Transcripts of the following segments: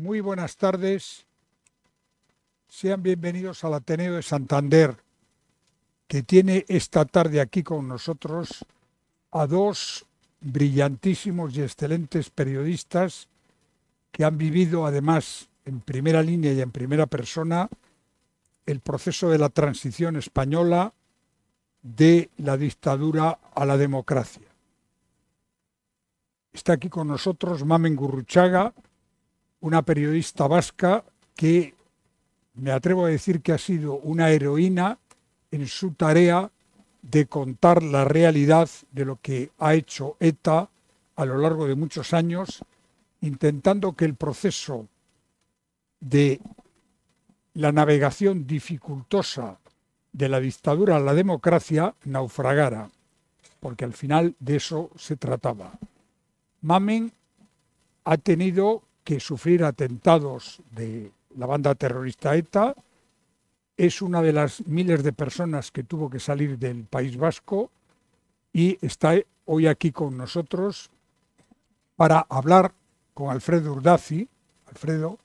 Muy buenas tardes. Sean bienvenidos al Ateneo de Santander, que tiene esta tarde aquí con nosotros a dos brillantísimos y excelentes periodistas que han vivido, además, en primera línea y en primera persona, el proceso de la transición española de la dictadura a la democracia. Está aquí con nosotros Mamen Gurruchaga, una periodista vasca que me atrevo a decir que ha sido una heroína en su tarea de contar la realidad de lo que ha hecho ETA a lo largo de muchos años, intentando que el proceso de la navegación dificultosa de la dictadura a la democracia naufragara, porque al final de eso se trataba. Mamen ha tenido que sufrir atentados de la banda terrorista ETA, es una de las miles de personas que tuvo que salir del País Vasco y está hoy aquí con nosotros para hablar con Alfredo Urdaci, Alfredo,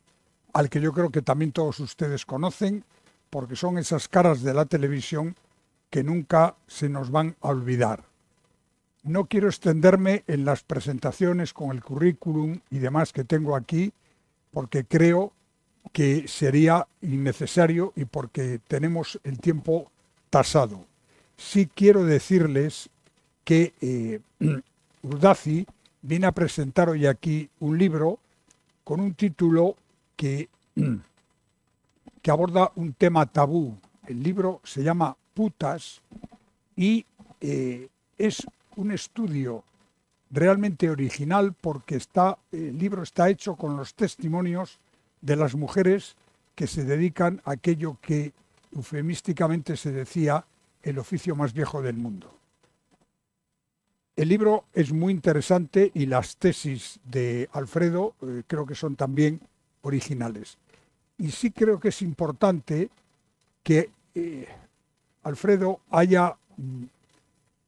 al que yo creo que también todos ustedes conocen, porque son esas caras de la televisión que nunca se nos van a olvidar. No quiero extenderme en las presentaciones con el currículum y demás que tengo aquí, porque creo que sería innecesario y porque tenemos el tiempo tasado. Sí quiero decirles que Urdaci viene a presentar hoy aquí un libro con un título que aborda un tema tabú. El libro se llama Putas y es un estudio realmente original porque el libro está hecho con los testimonios de las mujeres que se dedican a aquello que eufemísticamente se decía el oficio más viejo del mundo. El libro es muy interesante y las tesis de Alfredo creo que son también originales. Y sí creo que es importante que Alfredo haya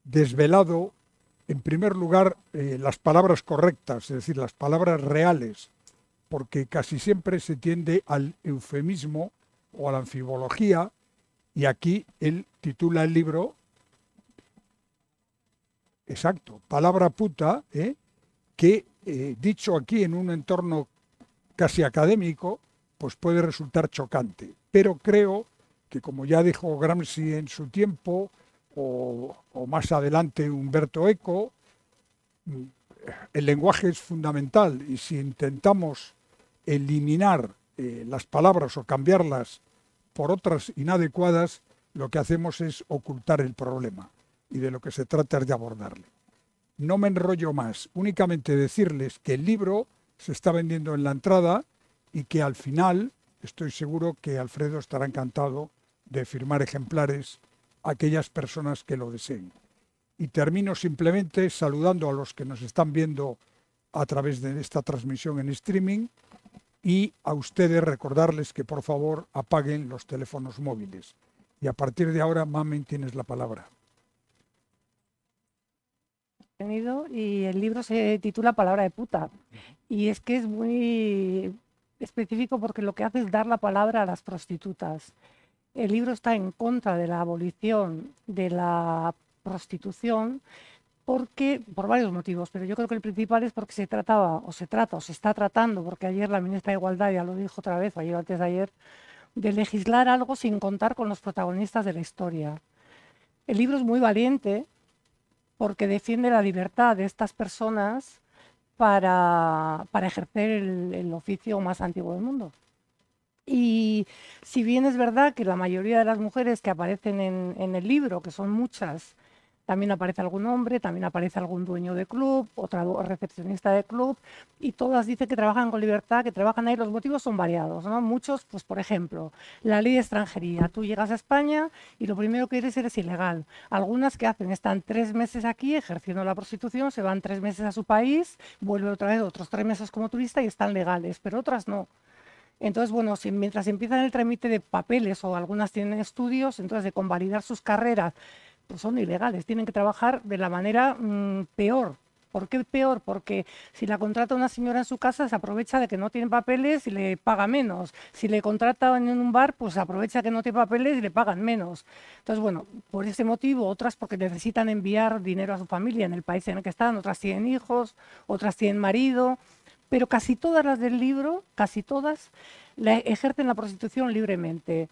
desvelado, en primer lugar, las palabras correctas, es decir, las palabras reales, porque casi siempre se tiende al eufemismo o a la anfibología, y aquí él titula el libro, exacto, palabra puta, que dicho aquí en un entorno casi académico, pues puede resultar chocante. Pero creo que, como ya dijo Gramsci en su tiempo, o más adelante Umberto Eco, el lenguaje es fundamental y si intentamos eliminar las palabras o cambiarlas por otras inadecuadas, lo que hacemos es ocultar el problema y de lo que se trata es de abordarle. No me enrollo más, únicamente decirles que el libro se está vendiendo en la entrada y que al final estoy seguro que Alfredo estará encantado de firmar ejemplares a aquellas personas que lo deseen. Y termino simplemente saludando a los que nos están viendo a través de esta transmisión en streaming y a ustedes recordarles que por favor apaguen los teléfonos móviles. Y a partir de ahora, Mamen, tienes la palabra. Y el libro se titula Palabra de puta. Y es que es muy específico porque lo que hace es dar la palabra a las prostitutas. El libro está en contra de la abolición de la prostitución por varios motivos, pero yo creo que el principal es porque se está tratando, porque ayer la ministra de Igualdad ya lo dijo otra vez, o ayer o antes de ayer, de legislar algo sin contar con los protagonistas de la historia. El libro es muy valiente porque defiende la libertad de estas personas para ejercer el oficio más antiguo del mundo. Y si bien es verdad que la mayoría de las mujeres que aparecen en el libro, que son muchas, también aparece algún hombre, también aparece algún dueño de club, otra recepcionista de club, y todas dicen que trabajan con libertad, que trabajan ahí. Los motivos son variados, ¿no? Muchos, pues por ejemplo, la ley de extranjería. Tú llegas a España y lo primero que eres ilegal. Algunas que hacen, están 3 meses aquí ejerciendo la prostitución, se van 3 meses a su país, vuelven otra vez otros 3 meses como turista y están legales, pero otras no. Entonces, bueno, mientras empiezan el trámite de papeles o algunas tienen estudios, entonces de convalidar sus carreras, pues son ilegales, tienen que trabajar de la manera peor ¿Por qué peor? Porque si la contrata una señora en su casa, se aprovecha de que no tiene papeles y le paga menos. Si le contrata en un bar, pues se aprovecha que no tiene papeles y le pagan menos. Entonces, bueno, por ese motivo, otras porque necesitan enviar dinero a su familia en el país en el que están, otras tienen hijos, otras tienen marido, pero casi todas las del libro, casi todas, ejercen la prostitución libremente.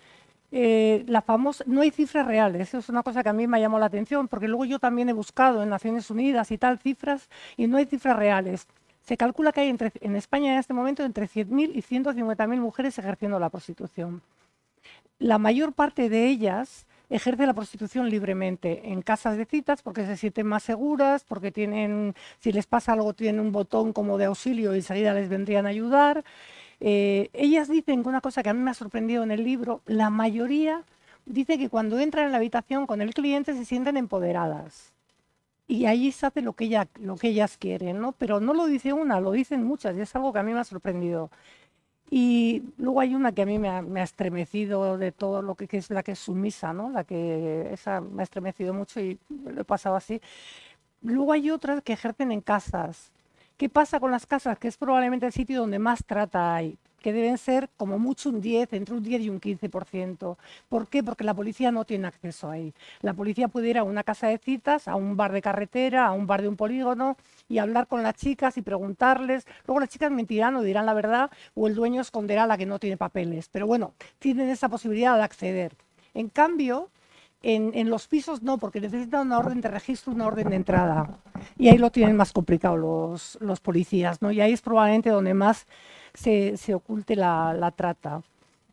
La famosa, no hay cifras reales, eso es una cosa que a mí me llamó la atención, porque luego yo también he buscado en Naciones Unidas y tal cifras, y no hay cifras reales. Se calcula que hay en España en este momento entre 100.000 y 150.000 mujeres ejerciendo la prostitución. La mayor parte de ellas ejerce la prostitución libremente en casas de citas porque se sienten más seguras, porque tienen, si les pasa algo, tienen un botón como de auxilio y enseguida les vendrían a ayudar. Ellas dicen que una cosa que a mí me ha sorprendido en el libro, la mayoría dice que cuando entran en la habitación con el cliente se sienten empoderadas. Y ahí se hace lo que ellas quieren, ¿no? Pero no lo dice una, lo dicen muchas, y es algo que a mí me ha sorprendido. Y luego hay una que a mí me ha estremecido de todo lo que es la que es sumisa, ¿no? Esa me ha estremecido mucho y lo he pasado así. Luego hay otras que ejercen en casas. ¿Qué pasa con las casas? Que es probablemente el sitio donde más trata hay, que deben ser como mucho un 10, entre un 10 y un 15%. ¿Por qué? Porque la policía no tiene acceso ahí. La policía puede ir a una casa de citas, a un bar de carretera, a un bar de un polígono y hablar con las chicas y preguntarles. Luego las chicas mentirán o dirán la verdad o el dueño esconderá a la que no tiene papeles. Pero bueno, tienen esa posibilidad de acceder. En cambio, en los pisos no, porque necesitan una orden de registro, una orden de entrada. Y ahí lo tienen más complicado los policías, ¿no? Y ahí es probablemente donde más se oculte la trata.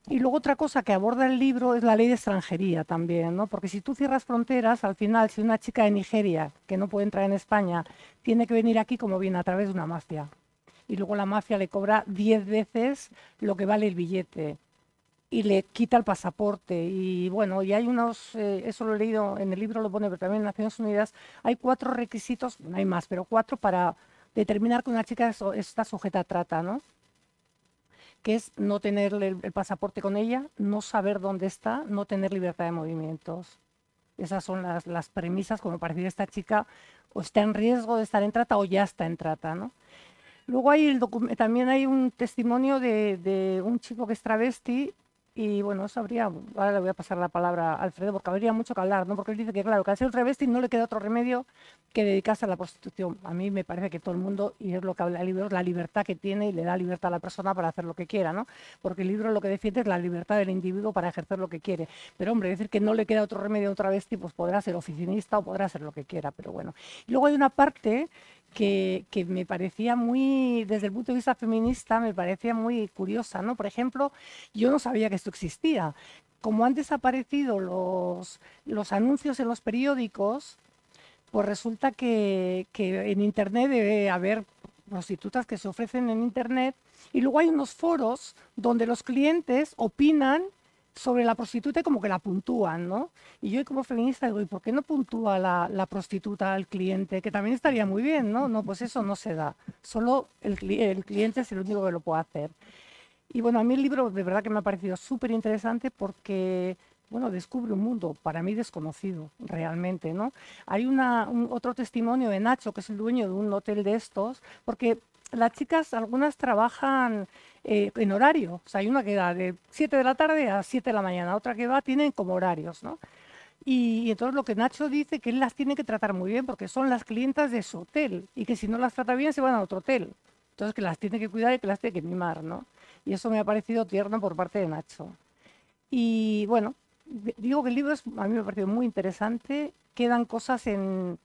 Y luego otra cosa que aborda el libro es la ley de extranjería también, ¿no? Porque si tú cierras fronteras, al final, si una chica de Nigeria, que no puede entrar en España, tiene que venir aquí como viene a través de una mafia. Y luego la mafia le cobra 10 veces lo que vale el billete y le quita el pasaporte. Y bueno, y hay unos, eso lo he leído en el libro, lo pone, pero también en Naciones Unidas, hay 4 requisitos, no hay más, pero 4 para determinar que una chica está sujeta a trata, ¿no? Que es no tener el pasaporte con ella, no saber dónde está, no tener libertad de movimientos. Esas son las premisas, como para decir, esta chica o está en riesgo de estar en trata o ya está en trata, ¿no? Luego hay también hay un testimonio de un chico que es travesti y bueno, eso habría, ahora le voy a pasar la palabra a Alfredo porque habría mucho que hablar, ¿no? Porque él dice que claro, que al ser travesti no le queda otro remedio que dedicarse a la prostitución. A mí me parece que todo el mundo, y es lo que habla el libro, es la libertad que tiene y le da libertad a la persona para hacer lo que quiera, ¿no? Porque el libro lo que defiende es la libertad del individuo para ejercer lo que quiere. Pero hombre, decir que no le queda otro remedio a un travesti, pues podrá ser oficinista o podrá ser lo que quiera, pero bueno. Y luego hay una parte que me parecía muy, desde el punto de vista feminista, me parecía muy curiosa, ¿no? Por ejemplo, yo no sabía que esto existía. Como han desaparecido los anuncios en los periódicos, pues resulta que en Internet debe haber prostitutas que se ofrecen en Internet y luego hay unos foros donde los clientes opinan sobre la prostituta y como que la puntúan, ¿no? Y yo como feminista digo, ¿y por qué no puntúa la prostituta al cliente? Que también estaría muy bien, ¿no? No, pues eso no se da. Solo el cliente es el único que lo puede hacer. Y bueno, a mí el libro de verdad que me ha parecido súper interesante porque, bueno, descubre un mundo para mí desconocido, realmente, ¿no? Hay otro testimonio de Nacho, que es el dueño de un hotel de estos, porque las chicas, algunas trabajan en horario. O sea, hay una que da de 7 de la tarde a 7 de la mañana, otra que va, tienen como horarios, ¿no? Y entonces lo que Nacho dice que él las tiene que tratar muy bien porque son las clientas de su hotel y que si no las trata bien se van a otro hotel. Entonces que las tiene que cuidar y que las tiene que mimar, ¿no? Y eso me ha parecido tierno por parte de Nacho. Y bueno, digo que el libro a mí me ha parecido muy interesante. Quedan cosas en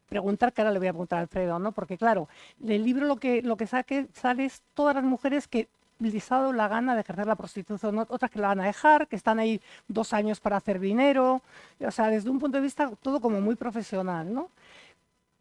preguntar, que ahora le voy a preguntar a Alfredo, ¿no? Porque claro, del libro lo que sale es todas las mujeres que les ha dado la gana de ejercer la prostitución, ¿no? Otras que la van a dejar, que están ahí 2 años para hacer dinero, o sea, desde un punto de vista todo como muy profesional, ¿no?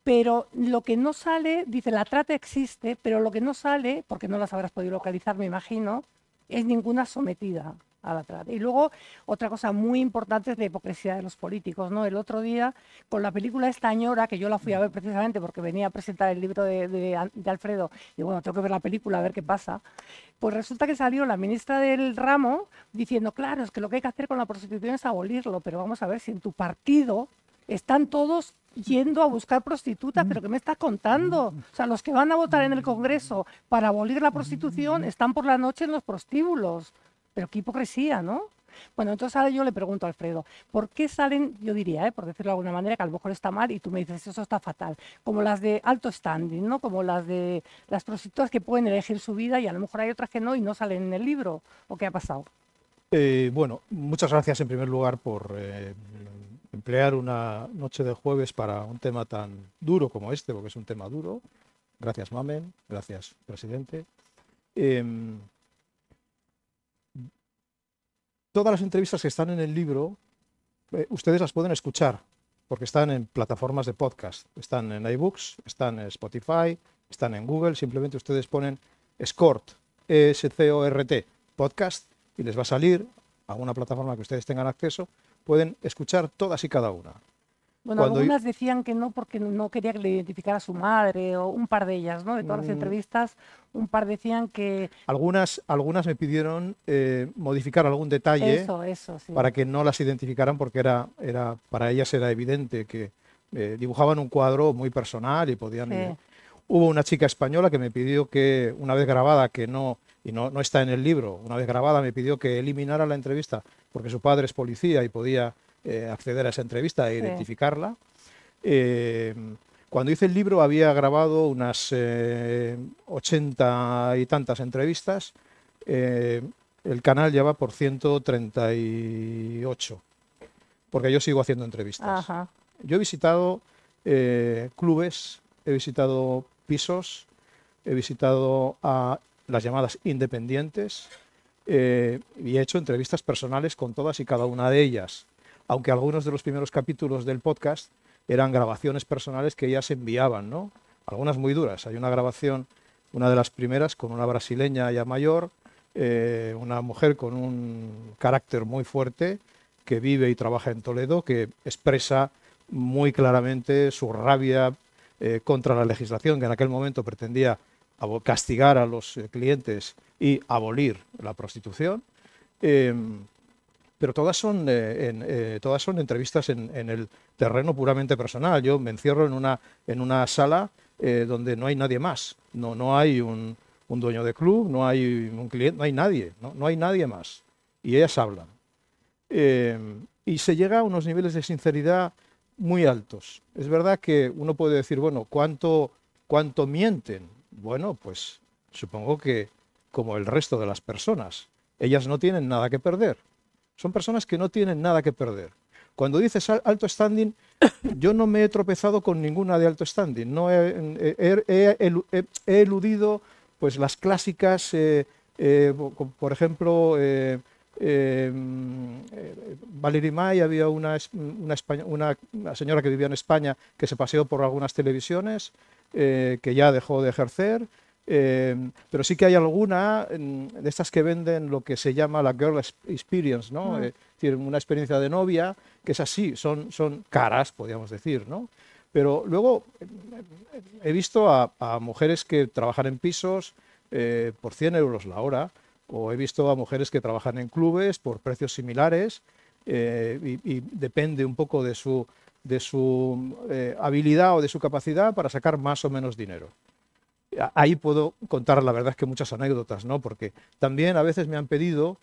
Pero lo que no sale, dice, la trata existe, pero lo que no sale, porque no las habrás podido localizar, me imagino, es ninguna sometida a la trata. Y luego, otra cosa muy importante es la hipocresía de los políticos, ¿no? El otro día, con la película Esta Ñora, que yo la fui a ver precisamente porque venía a presentar el libro de Alfredo, y bueno, tengo que ver la película a ver qué pasa, pues resulta que salió la ministra del ramo diciendo, claro, es que lo que hay que hacer con la prostitución es abolirlo, pero vamos a ver si en tu partido están todos yendo a buscar prostitutas, pero ¿qué me estás contando? O sea, los que van a votar en el Congreso para abolir la prostitución están por la noche en los prostíbulos. Pero qué hipocresía, ¿no? Bueno, entonces ahora yo le pregunto a Alfredo, ¿por qué salen, yo diría, por decirlo de alguna manera, que a lo mejor está mal y tú me dices, eso está fatal, como las de alto standing, ¿no? Como las de las prostitutas que pueden elegir su vida y a lo mejor hay otras que no y no salen en el libro? ¿O qué ha pasado? Bueno, muchas gracias en primer lugar por emplear una noche de jueves para un tema tan duro como este, porque es un tema duro. Gracias, Mamen. Gracias, presidente. Todas las entrevistas que están en el libro, ustedes las pueden escuchar, porque están en plataformas de podcast. Están en iBooks, están en Spotify, están en Google. Simplemente ustedes ponen SCORT, E-S-C-O-R-T, podcast, y les va a salir a una plataforma que ustedes tengan acceso. Pueden escuchar todas y cada una. Bueno, algunas decían que no porque no quería que le identificara a su madre, o un par de ellas, ¿no? De todas las entrevistas, un par decían que... Algunas me pidieron modificar algún detalle eso, sí. Para que no las identificaran, porque para ellas era evidente que dibujaban un cuadro muy personal y podían... Sí. Hubo una chica española que me pidió que, una vez grabada, no está en el libro, una vez grabada me pidió que eliminara la entrevista, porque su padre es policía y podía acceder a esa entrevista e identificarla. Cuando hice el libro había grabado unas 80 y tantas entrevistas. El canal ya va por 138, porque yo sigo haciendo entrevistas. Ajá. Yo he visitado clubes, he visitado pisos, he visitado a las llamadas independientes y he hecho entrevistas personales con todas y cada una de ellas, aunque algunos de los primeros capítulos del podcast eran grabaciones personales que ellas enviaban, ¿no? Algunas muy duras. Hay una grabación, una de las primeras, con una brasileña ya mayor, una mujer con un carácter muy fuerte, que vive y trabaja en Toledo, que expresa muy claramente su rabia contra la legislación que en aquel momento pretendía castigar a los clientes y abolir la prostitución. Pero todas son entrevistas en el terreno puramente personal. Yo me encierro en una sala donde no hay nadie más. No hay un dueño de club, no hay un cliente, no hay nadie, no hay nadie más. Y ellas hablan. Y se llega a unos niveles de sinceridad muy altos. Es verdad que uno puede decir, bueno, ¿cuánto mienten? Bueno, pues supongo que como el resto de las personas, ellas no tienen nada que perder. Son personas que no tienen nada que perder. Cuando dices alto standing, yo no me he tropezado con ninguna de alto standing. No he eludido pues las clásicas, por ejemplo, Valerie May, había una señora que vivía en España que se paseó por algunas televisiones, que ya dejó de ejercer. Pero sí que hay alguna de estas que venden lo que se llama la girl experience, ¿no? Es decir, una experiencia de novia, que es así, son caras, podríamos decir, ¿no? Pero luego he visto a mujeres que trabajan en pisos por 100 euros la hora, o he visto a mujeres que trabajan en clubes por precios similares, y depende un poco de su habilidad o de su capacidad para sacar más o menos dinero. Ahí puedo contar, la verdad es que muchas anécdotas, ¿no? Porque también a veces me han pedido,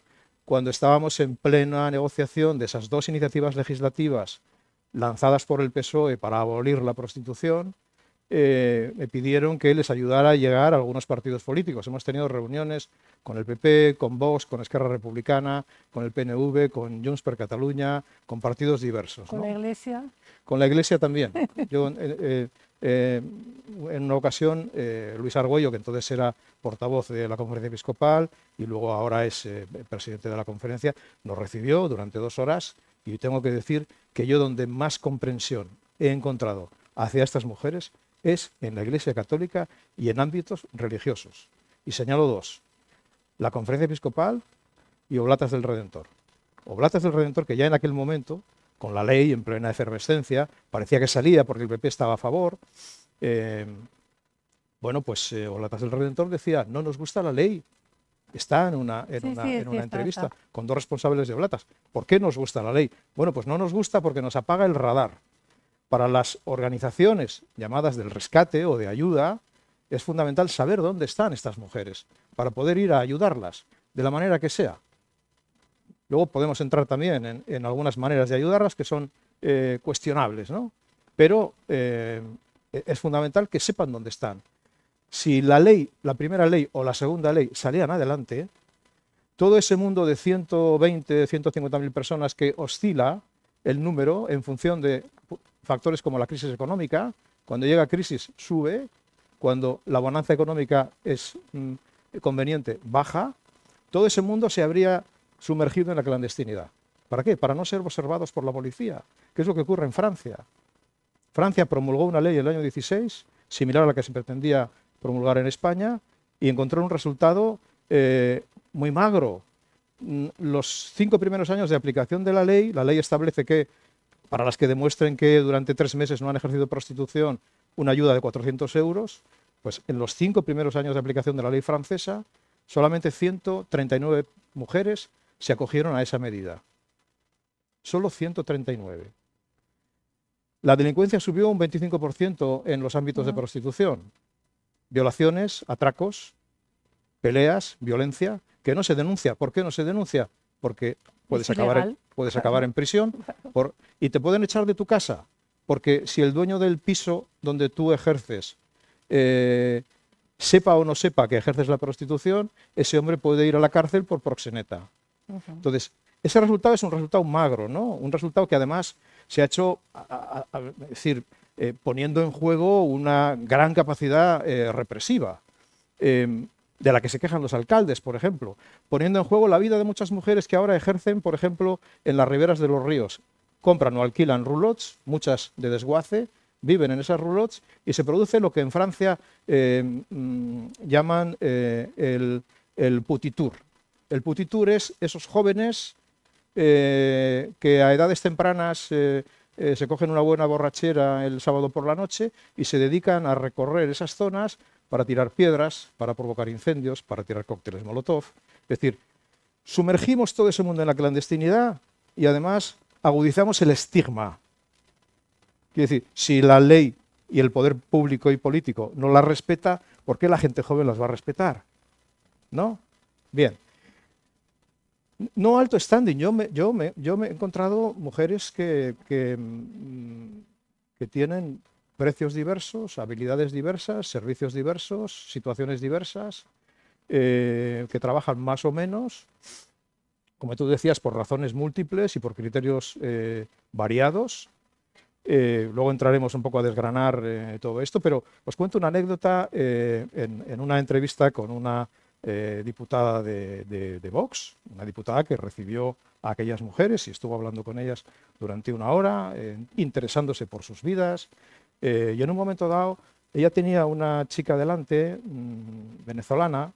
cuando estábamos en plena negociación de esas dos iniciativas legislativas lanzadas por el PSOE para abolir la prostitución, me pidieron que les ayudara a llegar a algunos partidos políticos. Hemos tenido reuniones con el PP, con Vox, con Esquerra Republicana, con el PNV, con Junts per Catalunya, con partidos diversos, ¿Con ¿no? la Iglesia? Con la Iglesia también. Yo, en una ocasión, Luis Argüello, que entonces era portavoz de la Conferencia Episcopal y luego ahora es presidente de la conferencia, nos recibió durante 2 horas, y tengo que decir que yo donde más comprensión he encontrado hacia estas mujeres es en la Iglesia Católica y en ámbitos religiosos. Y señalo 2, la Conferencia Episcopal y Oblatas del Redentor. Oblatas del Redentor, que ya en aquel momento, con la ley en plena efervescencia, parecía que salía porque el PP estaba a favor. Bueno, pues Oblatas del Redentor decía, no nos gusta la ley. Está en una entrevista con 2 responsables de Oblatas. ¿Por qué nos gusta la ley? Bueno, pues no nos gusta porque nos apaga el radar. para las organizaciones llamadas del rescate o de ayuda, es fundamental saber dónde están estas mujeres para poder ir a ayudarlas de la manera que sea. Luego podemos entrar también en algunas maneras de ayudarlas que son cuestionables, ¿no? Pero es fundamental que sepan dónde están. Si la ley, la primera ley o la segunda ley salían adelante, todo ese mundo de 120, 150.000 personas que oscila el número en función de factores como la crisis económica, cuando llega crisis sube, cuando la bonanza económica es conveniente baja, todo ese mundo se habría sumergido en la clandestinidad. ¿Para qué? Para no ser observados por la policía, que es lo que ocurre en Francia. Francia promulgó una ley en el año 16, similar a la que se pretendía promulgar en España, y encontró un resultado muy magro. Los 5 primeros años de aplicación de la ley establece que, para las que demuestren que durante 3 meses no han ejercido prostitución, una ayuda de 400 euros, pues en los 5 primeros años de aplicación de la ley francesa, solamente 139 mujeres se acogieron a esa medida. Solo 139. La delincuencia subió un 25% en los ámbitos de prostitución. Violaciones, atracos, peleas, violencia, que no se denuncia. ¿Por qué no se denuncia? Porque puedes acabar en prisión y te pueden echar de tu casa. Porque si el dueño del piso donde tú ejerces sepa o no sepa que ejerces la prostitución, ese hombre puede ir a la cárcel por proxeneta. Entonces, ese resultado es un resultado magro, ¿no? Un resultado que además se ha hecho, es decir, poniendo en juego una gran capacidad represiva, de la que se quejan los alcaldes, por ejemplo, poniendo en juego la vida de muchas mujeres que ahora ejercen, por ejemplo, en las riberas de los ríos. Compran o alquilan roulottes, muchas de desguace, viven en esas roulottes y se produce lo que en Francia llaman el putitour. El putitour es esos jóvenes que a edades tempranas se cogen una buena borrachera el sábado por la noche y se dedican a recorrer esas zonas para tirar piedras, para provocar incendios, para tirar cócteles Molotov. Es decir, sumergimos todo ese mundo en la clandestinidad y además agudizamos el estigma. Quiere decir, si la ley y el poder público y político no la respeta, ¿por qué la gente joven las va a respetar? ¿No? Bien. No alto standing. Yo me he encontrado mujeres que tienen precios diversos, habilidades diversas, servicios diversos, situaciones diversas, que trabajan más o menos, como tú decías, por razones múltiples y por criterios variados. Luego entraremos un poco a desgranar todo esto, pero os cuento una anécdota en una entrevista con una diputada de Vox, una diputada que recibió a aquellas mujeres y estuvo hablando con ellas durante una hora, interesándose por sus vidas, y en un momento dado ella tenía una chica delante, venezolana,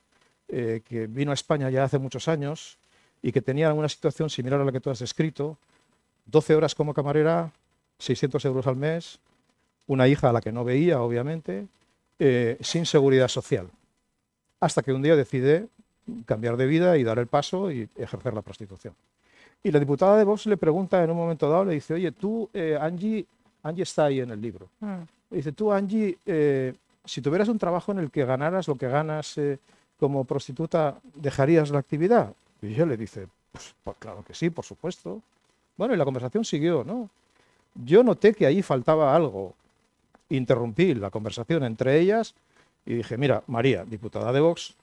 que vino a España ya hace muchos años y que tenía una situación similar a la que tú has descrito, 12 horas como camarera, 600 euros al mes, una hija a la que no veía, obviamente, sin seguridad social. Hasta que un día decide cambiar de vida y dar el paso y ejercer la prostitución. Y la diputada de Vox le pregunta en un momento dado, le dice, oye, tú, Angie está ahí en el libro. Le dice, tú, Angie, si tuvieras un trabajo en el que ganaras lo que ganas como prostituta, ¿dejarías la actividad? Y ella le dice, pues claro que sí, por supuesto. Bueno, y la conversación siguió, ¿no? Yo noté que ahí faltaba algo. Interrumpí la conversación entre ellas y dije, mira, María, diputada de Vox,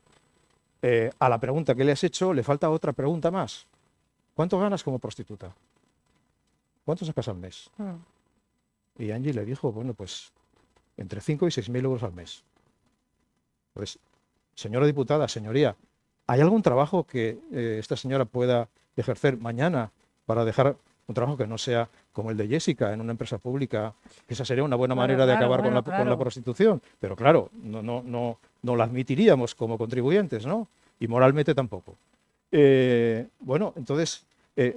a la pregunta que le has hecho le falta otra pregunta más. ¿Cuánto ganas como prostituta? ¿Cuánto sacas al mes? Y Angie le dijo, bueno, pues entre 5 y 6.000 euros al mes. Pues, señora diputada, señoría, ¿hay algún trabajo que esta señora pueda ejercer mañana para dejar un trabajo que no sea como el de Jessica en una empresa pública? Esa sería una buena manera de acabar con la prostitución. Pero claro, no la admitiríamos como contribuyentes, ¿no? Y moralmente tampoco. Bueno, entonces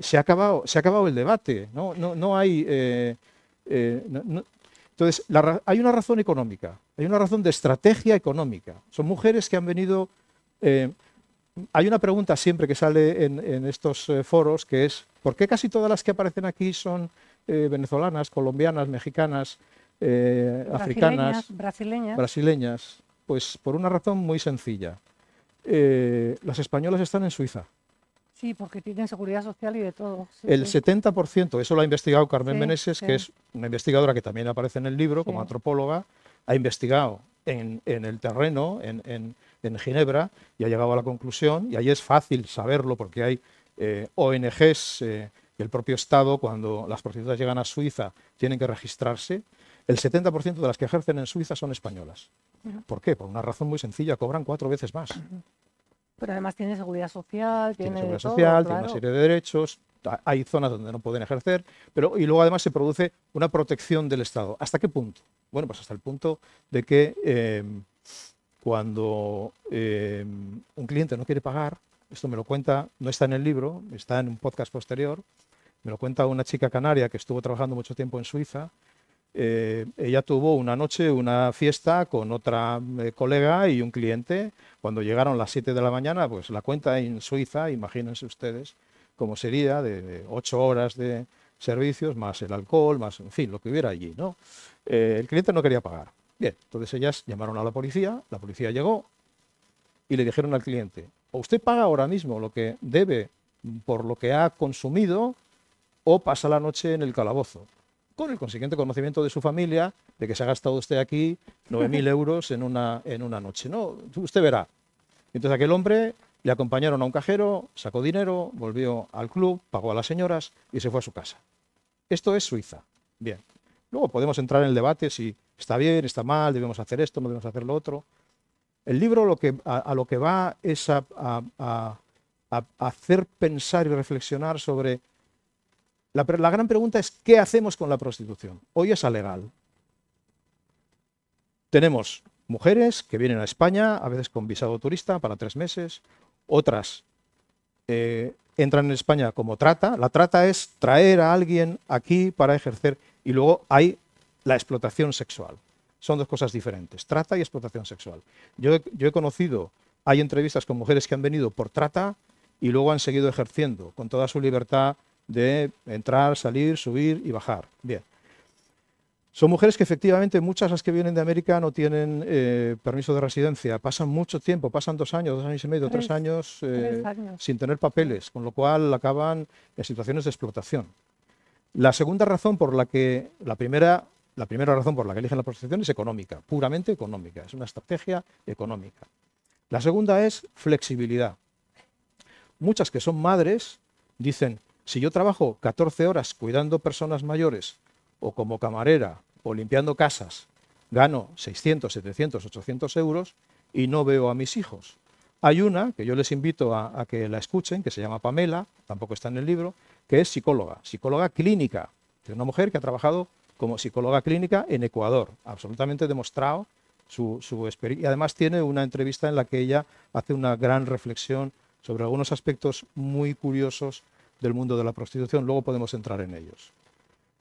se ha acabado el debate, ¿no? No hay... Entonces, hay una razón económica, hay una razón de estrategia económica. Son mujeres que han venido... hay una pregunta siempre que sale en estos foros que es ¿por qué casi todas las que aparecen aquí son venezolanas, colombianas, mexicanas, africanas, brasileñas, pues por una razón muy sencilla. Las españolas están en Suiza. Sí, porque tienen seguridad social y de todo. Sí, El sí. 70%, eso lo ha investigado Carmen Sí, Meneses, sí. que es una investigadora que también aparece en el libro como Sí. antropóloga, ha investigado en el terreno, en Ginebra, y ha llegado a la conclusión, y ahí es fácil saberlo porque hay ONGs y el propio Estado, cuando las prostitutas llegan a Suiza, tienen que registrarse. El 70% de las que ejercen en Suiza son españolas. ¿Por qué? Por una razón muy sencilla, cobran 4 veces más. Pero además tiene seguridad social, Tiene tiene seguridad de todo, social, tiene una claro. serie de derechos, hay zonas donde no pueden ejercer, y luego además se produce una protección del Estado. ¿Hasta qué punto? Bueno, pues hasta el punto de que cuando un cliente no quiere pagar, esto me lo cuenta, no está en el libro, está en un podcast posterior, me lo cuenta una chica canaria que estuvo trabajando mucho tiempo en Suiza. Ella tuvo una noche, una fiesta con otra colega y un cliente. Cuando llegaron las 7 de la mañana, pues la cuenta en Suiza, imagínense ustedes cómo sería, de 8 horas de servicios, más el alcohol, más, en fin, lo que hubiera allí, ¿no? El cliente no quería pagar. Bien, entonces ellas llamaron a la policía llegó y le dijeron al cliente, o usted paga ahora mismo lo que debe por lo que ha consumido, o pasa la noche en el calabozo, con el consiguiente conocimiento de su familia, de que se ha gastado usted aquí 9.000 euros en una noche. No, usted verá. Entonces aquel hombre le acompañaron a un cajero, sacó dinero, volvió al club, pagó a las señoras y se fue a su casa. Esto es Suiza. Bien. Luego podemos entrar en el debate si está bien, está mal, debemos hacer esto, no debemos hacer lo otro. El libro a lo que va es a hacer pensar y reflexionar sobre... La gran pregunta es, ¿qué hacemos con la prostitución? Hoy es alegal. Tenemos mujeres que vienen a España, a veces con visado turista para 3 meses, otras entran en España como trata. La trata es traer a alguien aquí para ejercer, y luego hay la explotación sexual. Son 2 cosas diferentes, trata y explotación sexual. Yo he conocido, hay entrevistas con mujeres que han venido por trata y luego han seguido ejerciendo con toda su libertad de entrar, salir, subir y bajar. Bien. Son mujeres que efectivamente, muchas las que vienen de América no tienen permiso de residencia, pasan mucho tiempo, pasan 2 años, 2 años y medio, 3 años, 3 años sin tener papeles, con lo cual acaban en situaciones de explotación. La segunda razón por la que, la primera razón por la que eligen la prostitución es económica, puramente económica, es una estrategia económica. La segunda es flexibilidad. Muchas que son madres dicen, si yo trabajo 14 horas cuidando personas mayores, o como camarera, o limpiando casas, gano 600, 700, 800 euros y no veo a mis hijos. Hay una que yo les invito a que la escuchen, que se llama Pamela, tampoco está en el libro, que es psicóloga clínica. Es una mujer que ha trabajado como psicóloga clínica en Ecuador, absolutamente demostrado su experiencia. Y además tiene una entrevista en la que ella hace una gran reflexión sobre algunos aspectos muy curiosos del mundo de la prostitución. Luego podemos entrar en ellos.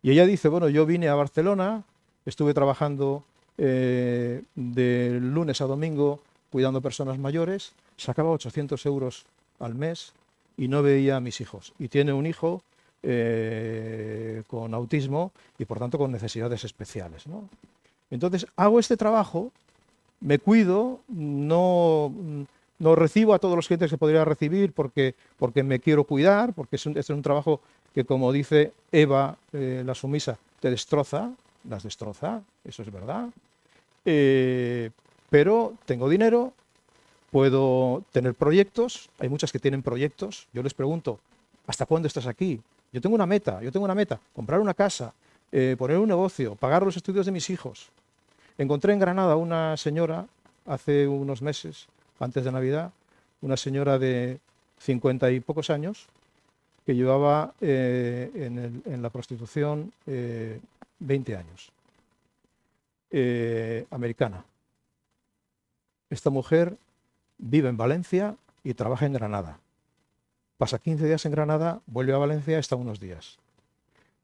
Y ella dice, bueno, yo vine a Barcelona, estuve trabajando de lunes a domingo cuidando personas mayores, sacaba 800 euros al mes y no veía a mis hijos. Y tiene un hijo con autismo y por tanto con necesidades especiales, ¿no? Entonces hago este trabajo, me cuido, no recibo a todos los clientes que podría recibir porque me quiero cuidar, porque es un trabajo que, como dice Eva, la sumisa, te destroza, las destroza, eso es verdad. Pero tengo dinero, puedo tener proyectos, hay muchas que tienen proyectos. Yo les pregunto, ¿hasta cuándo estás aquí? Yo tengo una meta, comprar una casa, poner un negocio, pagar los estudios de mis hijos. Encontré en Granada una señora, hace unos meses, antes de Navidad, una señora de 50 y pocos años, que llevaba en la prostitución 20 años, americana. Esta mujer vive en Valencia y trabaja en Granada. Pasa 15 días en Granada, vuelve a Valencia, está unos días.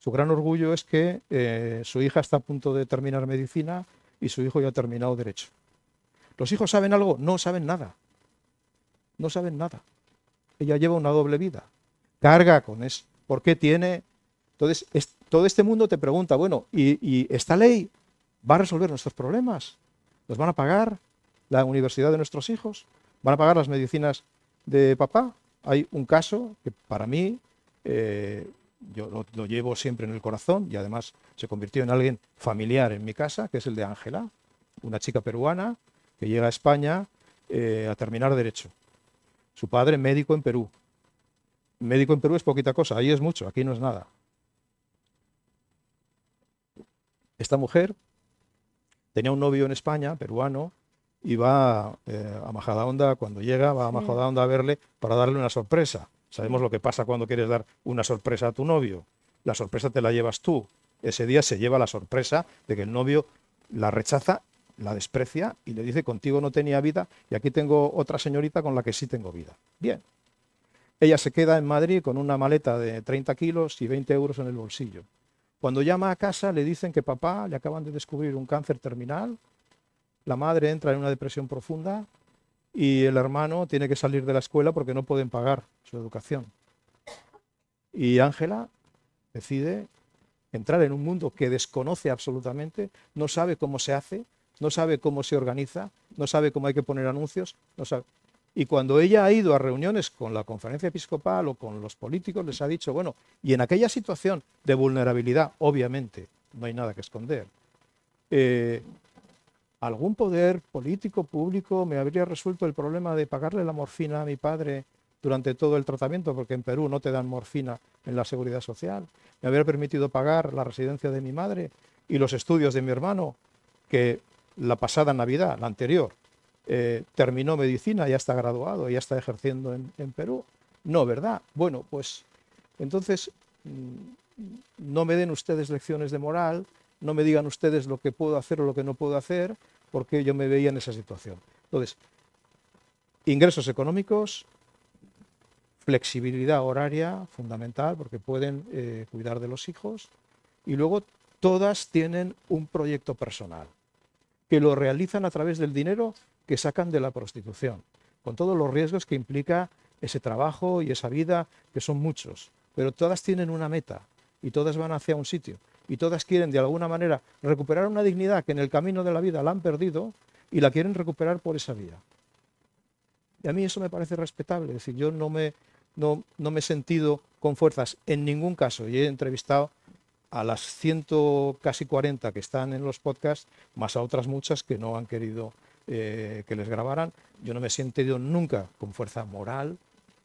Su gran orgullo es que su hija está a punto de terminar medicina y su hijo ya ha terminado derecho. ¿Los hijos saben algo? No saben nada. No saben nada. Ella lleva una doble vida. Carga con eso. ¿Por qué tiene? Entonces, todo este mundo te pregunta, bueno, ¿y esta ley va a resolver nuestros problemas? ¿Nos van a pagar la universidad de nuestros hijos? ¿Van a pagar las medicinas de papá? Hay un caso que para mí, yo lo llevo siempre en el corazón y además se convirtió en alguien familiar en mi casa, que es el de Ángela, una chica peruana que llega a España a terminar Derecho. Su padre, médico en Perú. Médico en Perú es poquita cosa, ahí es mucho, aquí no es nada. Esta mujer tenía un novio en España, peruano, y va a Majadahonda, cuando llega, va a Majadahonda a verle para darle una sorpresa. Sabemos lo que pasa cuando quieres dar una sorpresa a tu novio. La sorpresa te la llevas tú. Ese día se lleva la sorpresa de que el novio la rechaza, la desprecia y le dice, contigo no tenía vida y aquí tengo otra señorita con la que sí tengo vida. Bien. Ella se queda en Madrid con una maleta de 30 kilos y 20 euros en el bolsillo. Cuando llama a casa le dicen que papá le acaban de descubrir un cáncer terminal, la madre entra en una depresión profunda y el hermano tiene que salir de la escuela porque no pueden pagar su educación. Y Ángela decide entrar en un mundo que desconoce absolutamente, no sabe cómo se hace, no sabe cómo se organiza, no sabe cómo hay que poner anuncios, no sabe. Y cuando ella ha ido a reuniones con la conferencia episcopal o con los políticos, les ha dicho, bueno, y en aquella situación de vulnerabilidad, obviamente, no hay nada que esconder, ¿algún poder político, público, me habría resuelto el problema de pagarle la morfina a mi padre durante todo el tratamiento? Porque en Perú no te dan morfina en la seguridad social. ¿Me habría permitido pagar la residencia de mi madre y los estudios de mi hermano, que la pasada Navidad, la anterior, terminó medicina, ya está graduado, ya está ejerciendo en Perú? No, ¿verdad? Bueno, pues entonces no me den ustedes lecciones de moral, no me digan ustedes lo que puedo hacer o lo que no puedo hacer, porque yo me veía en esa situación. Entonces, ingresos económicos, flexibilidad horaria, fundamental, porque pueden cuidar de los hijos, y luego todas tienen un proyecto personal, que lo realizan a través del dinero que sacan de la prostitución, con todos los riesgos que implica ese trabajo y esa vida, que son muchos, pero todas tienen una meta y todas van hacia un sitio y todas quieren de alguna manera recuperar una dignidad que en el camino de la vida la han perdido y la quieren recuperar por esa vía. Y a mí eso me parece respetable, es decir, yo no me he sentido con fuerzas en ningún caso, y he entrevistado a las casi 40 que están en los podcasts, más a otras muchas que no han querido que les grabaran. Yo no me he sentido nunca con fuerza moral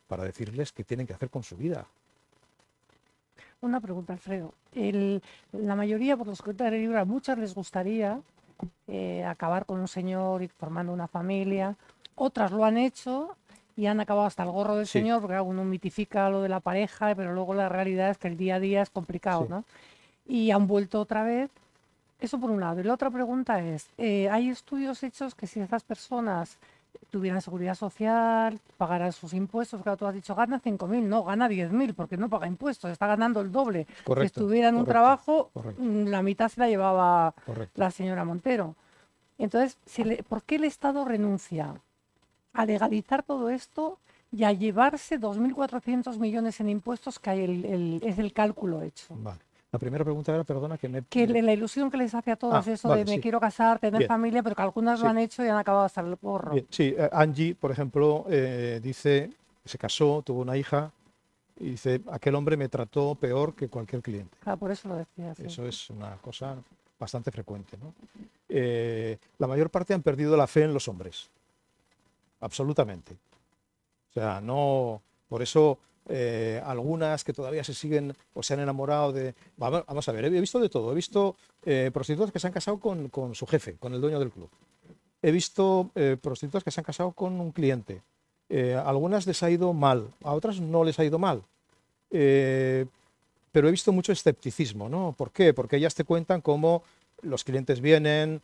para decirles qué tienen que hacer con su vida. Una pregunta, Alfredo. La mayoría, por los que cuentan el libro, a muchas les gustaría acabar con un señor y formando una familia. Otras lo han hecho y han acabado hasta el gorro del señor, porque uno mitifica lo de la pareja, pero luego la realidad es que el día a día es complicado, ¿no? Y han vuelto otra vez. Eso por un lado. Y la otra pregunta es, ¿hay estudios hechos que si estas personas tuvieran seguridad social, pagaran sus impuestos? Claro, tú has dicho, gana 5.000, no, gana 10.000, porque no paga impuestos, está ganando el doble. Correcto, si estuviera en un trabajo, la mitad se la llevaba la señora Montero. Entonces, ¿por qué el Estado renuncia a legalizar todo esto y a llevarse 2.400 millones en impuestos, que es el cálculo hecho? Vale. La primera pregunta era, perdona, que la ilusión que les hace a todos eso de me quiero casar, tener familia, pero que algunas lo han hecho y han acabado hasta el gorro. Bien. Sí, Angie, por ejemplo, dice, se casó, tuvo una hija, y dice, aquel hombre me trató peor que cualquier cliente. Claro, por eso lo decía. Sí. Eso es una cosa bastante frecuente, ¿no? La mayor parte han perdido la fe en los hombres, absolutamente. O sea, no, por eso algunas que todavía se siguen o se han enamorado de... Vamos a ver, he visto de todo. He visto prostitutas que se han casado con su jefe, con el dueño del club. He visto prostitutas que se han casado con un cliente. Algunas les ha ido mal, a otras no les ha ido mal. Pero he visto mucho escepticismo, ¿no? ¿Por qué? Porque ellas te cuentan cómo los clientes vienen...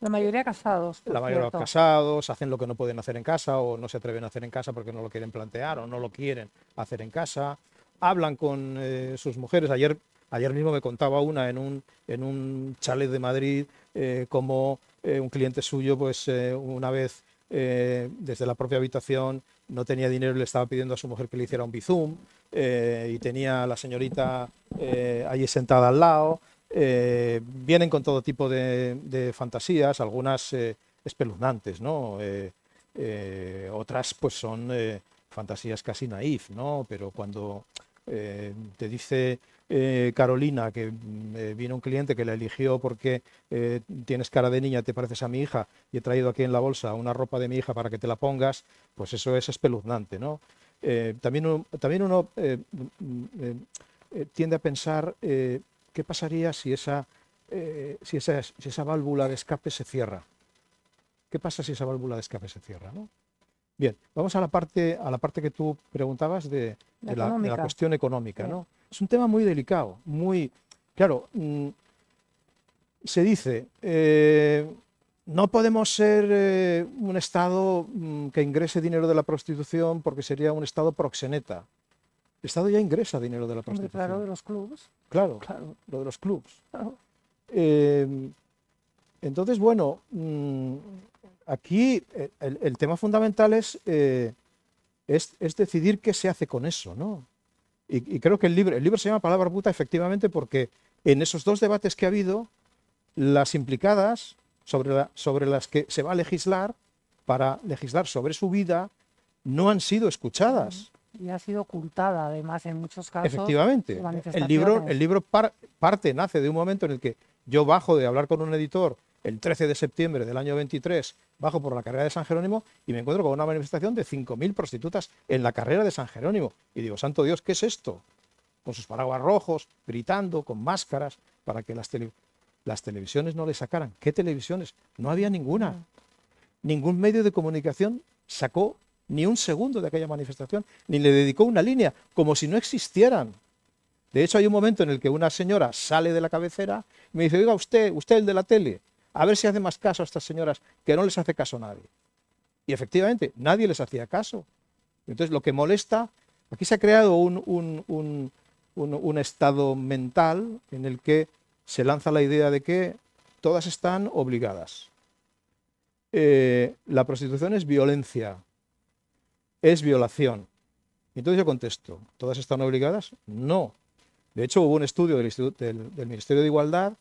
la mayoría casados. La mayoría casados, hacen lo que no pueden hacer en casa o no se atreven a hacer en casa porque no lo quieren plantear o no lo quieren hacer en casa. Hablan con sus mujeres. Ayer mismo me contaba una en un chalet de Madrid cómo un cliente suyo, pues una vez desde la propia habitación no tenía dinero y le estaba pidiendo a su mujer que le hiciera un bizum, y tenía a la señorita allí sentada al lado. Vienen con todo tipo de fantasías, algunas espeluznantes, ¿no? Otras pues son fantasías casi naif, ¿no? Pero cuando te dice Carolina que vino un cliente que la eligió porque tienes cara de niña, te pareces a mi hija y he traído aquí en la bolsa una ropa de mi hija para que te la pongas, pues eso es espeluznante, ¿no? También uno tiende a pensar qué pasaría si esa válvula de escape se cierra. ¿Qué pasa si esa válvula de escape se cierra, ¿no? Bien, vamos a la parte que tú preguntabas de la cuestión económica, ¿no? Es un tema muy delicado, muy... Claro, se dice, no podemos ser un Estado que ingrese dinero de la prostitución porque sería un Estado proxeneta. El Estado ya ingresa dinero de la prostitución. Claro, de los clubes. Claro, lo de los clubes. Claro. Entonces, bueno, aquí el tema fundamental es decidir qué se hace con eso, ¿no? Y creo que el libro se llama Palabra puta efectivamente porque en esos dos debates que ha habido, las implicadas sobre las que se va a legislar, para legislar sobre su vida, no han sido escuchadas. Y ha sido ocultada, además, en muchos casos. Efectivamente. El libro nace de un momento en el que yo bajo de hablar con un editor el 13 de septiembre del año 23, bajo por la carrera de San Jerónimo y me encuentro con una manifestación de 5.000 prostitutas en la carrera de San Jerónimo. Y digo, santo Dios, ¿qué es esto? Con sus paraguas rojos, gritando, con máscaras, para que las televisiones no le sacaran. ¿Qué televisiones? No había ninguna. Ningún medio de comunicación sacó ni un segundo de aquella manifestación, ni le dedicó una línea, como si no existieran. De hecho, hay un momento en el que una señora sale de la cabecera y me dice, oiga, usted el de la tele, a ver si hace más caso a estas señoras, que no les hace caso a nadie. Y efectivamente, nadie les hacía caso. Entonces, lo que molesta, aquí se ha creado un estado mental en el que se lanza la idea de que todas están obligadas. La prostitución es violencia, es violación. Entonces yo contesto, ¿todas están obligadas? No. De hecho, hubo un estudio del Ministerio de Igualdad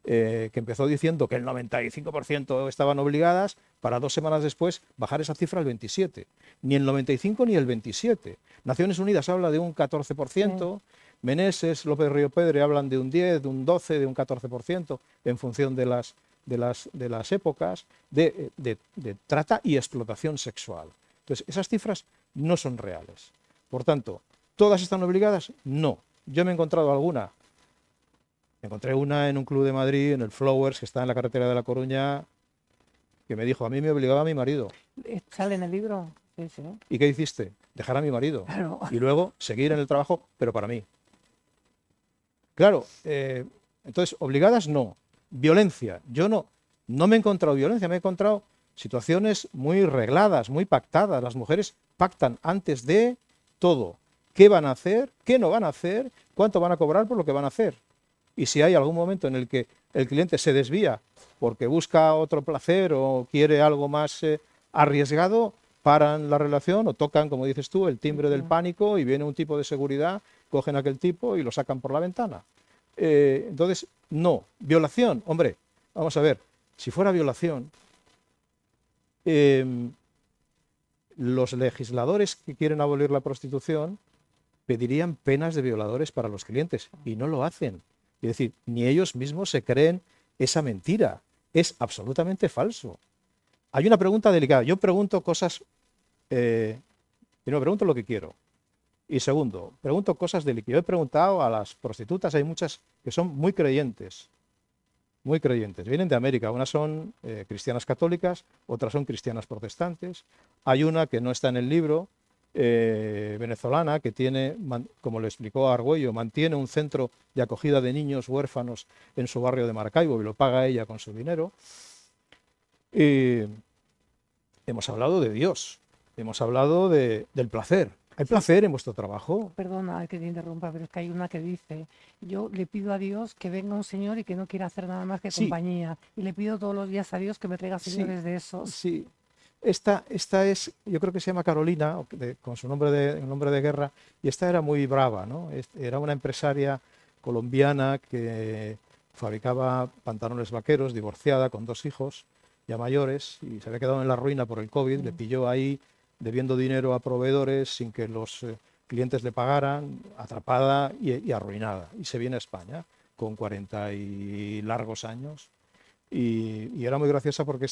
que empezó diciendo que el 95% estaban obligadas, para 2 semanas después bajar esa cifra al 27%. Ni el 95 ni el 27%. Naciones Unidas habla de un 14%, Meneses, López Río Pedre hablan de un 10, de un 12, de un 14%, en función de las épocas, de trata y explotación sexual. Entonces, esas cifras no son reales. Por tanto, ¿todas están obligadas? No. Yo me he encontrado alguna. Me encontré una en un club de Madrid, en el Flowers, que está en la carretera de La Coruña, que me dijo, a mí me obligaba mi marido. ¿Sale en el libro? Sí, sí. ¿Y qué hiciste? Dejar a mi marido. Claro. Y luego seguir en el trabajo, pero para mí. Claro, entonces, obligadas no. Violencia. Yo no me he encontrado violencia, me he encontrado situaciones muy regladas, muy pactadas. Las mujeres pactan antes de todo. ¿Qué van a hacer? ¿Qué no van a hacer? ¿Cuánto van a cobrar por lo que van a hacer? Y si hay algún momento en el que el cliente se desvía porque busca otro placer o quiere algo más arriesgado, paran la relación o tocan, como dices tú, el timbre del pánico y viene un tipo de seguridad, cogen a aquel tipo y lo sacan por la ventana. Entonces, no. Violación, hombre, vamos a ver, si fuera violación, los legisladores que quieren abolir la prostitución pedirían penas de violadores para los clientes y no lo hacen. Es decir, ni ellos mismos se creen esa mentira. Es absolutamente falso. Hay una pregunta delicada. Yo pregunto cosas... primero, pregunto lo que quiero. Y segundo, pregunto cosas delicadas. Yo he preguntado a las prostitutas, hay muchas que son muy creyentes. Muy creyentes. Vienen de América. Unas son cristianas católicas, otras son cristianas protestantes. Hay una que no está en el libro, venezolana, que tiene, como le explicó Argüello, mantiene un centro de acogida de niños huérfanos en su barrio de Maracaibo y lo paga ella con su dinero. Hemos hablado de Dios, hemos hablado del placer. ¿Hay placer en vuestro trabajo? Perdona que te interrumpa, pero es que hay una que dice, yo le pido a Dios que venga un señor y que no quiera hacer nada más que compañía. Y le pido todos los días a Dios que me traiga señores de esos. Sí. esta es, yo creo que se llama Carolina, con su nombre de guerra, y esta era muy brava, ¿no? Era una empresaria colombiana que fabricaba pantalones vaqueros, divorciada, con 2 hijos ya mayores, y se había quedado en la ruina por el COVID, le pilló ahí debiendo dinero a proveedores sin que los clientes le pagaran, atrapada y arruinada. Y se viene a España con 40 y largos años. Y era muy graciosa porque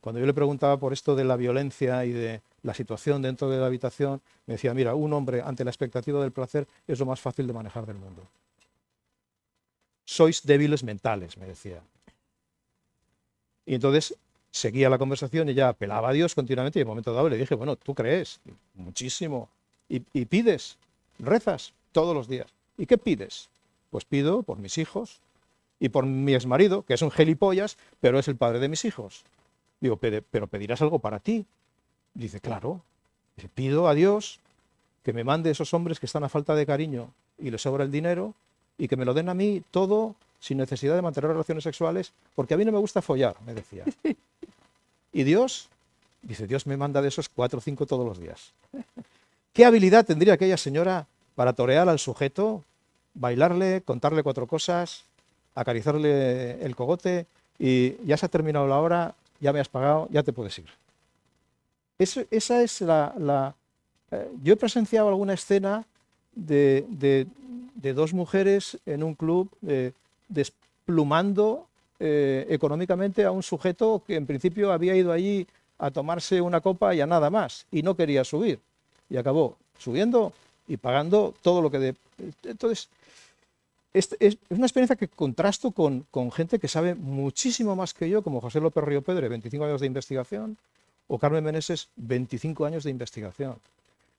cuando yo le preguntaba por esto de la violencia y de la situación dentro de la habitación, me decía, mira, un hombre ante la expectativa del placer es lo más fácil de manejar del mundo. Sois débiles mentales, me decía. Y entonces seguía la conversación y ella apelaba a Dios continuamente y en un momento dado le dije, bueno, ¿tú crees? Muchísimo. ¿Y pides? ¿Rezas? Todos los días. ¿Y qué pides? Pues pido por mis hijos y por mi exmarido, que es un gilipollas, pero es el padre de mis hijos. Digo, pero pedirás algo para ti. Dice, claro. Dice, pido a Dios que me mande esos hombres que están a falta de cariño y les sobra el dinero y que me lo den a mí todo sin necesidad de mantener relaciones sexuales, porque a mí no me gusta follar, me decía. ¿Y Dios? Dice, Dios me manda de esos 4 o 5 todos los días. ¿Qué habilidad tendría aquella señora para torear al sujeto, bailarle, contarle 4 cosas, acariciarle el cogote y ya se ha terminado la hora, ya me has pagado, ya te puedes ir? Esa es yo he presenciado alguna escena de 2 mujeres en un club desplumando económicamente a un sujeto que en principio había ido allí a tomarse una copa y a nada más, y no quería subir, y acabó subiendo y pagando todo lo que... Entonces, es una experiencia que contrasto con gente que sabe muchísimo más que yo, como José López Río Pedre, 25 años de investigación, o Carmen Meneses, 25 años de investigación,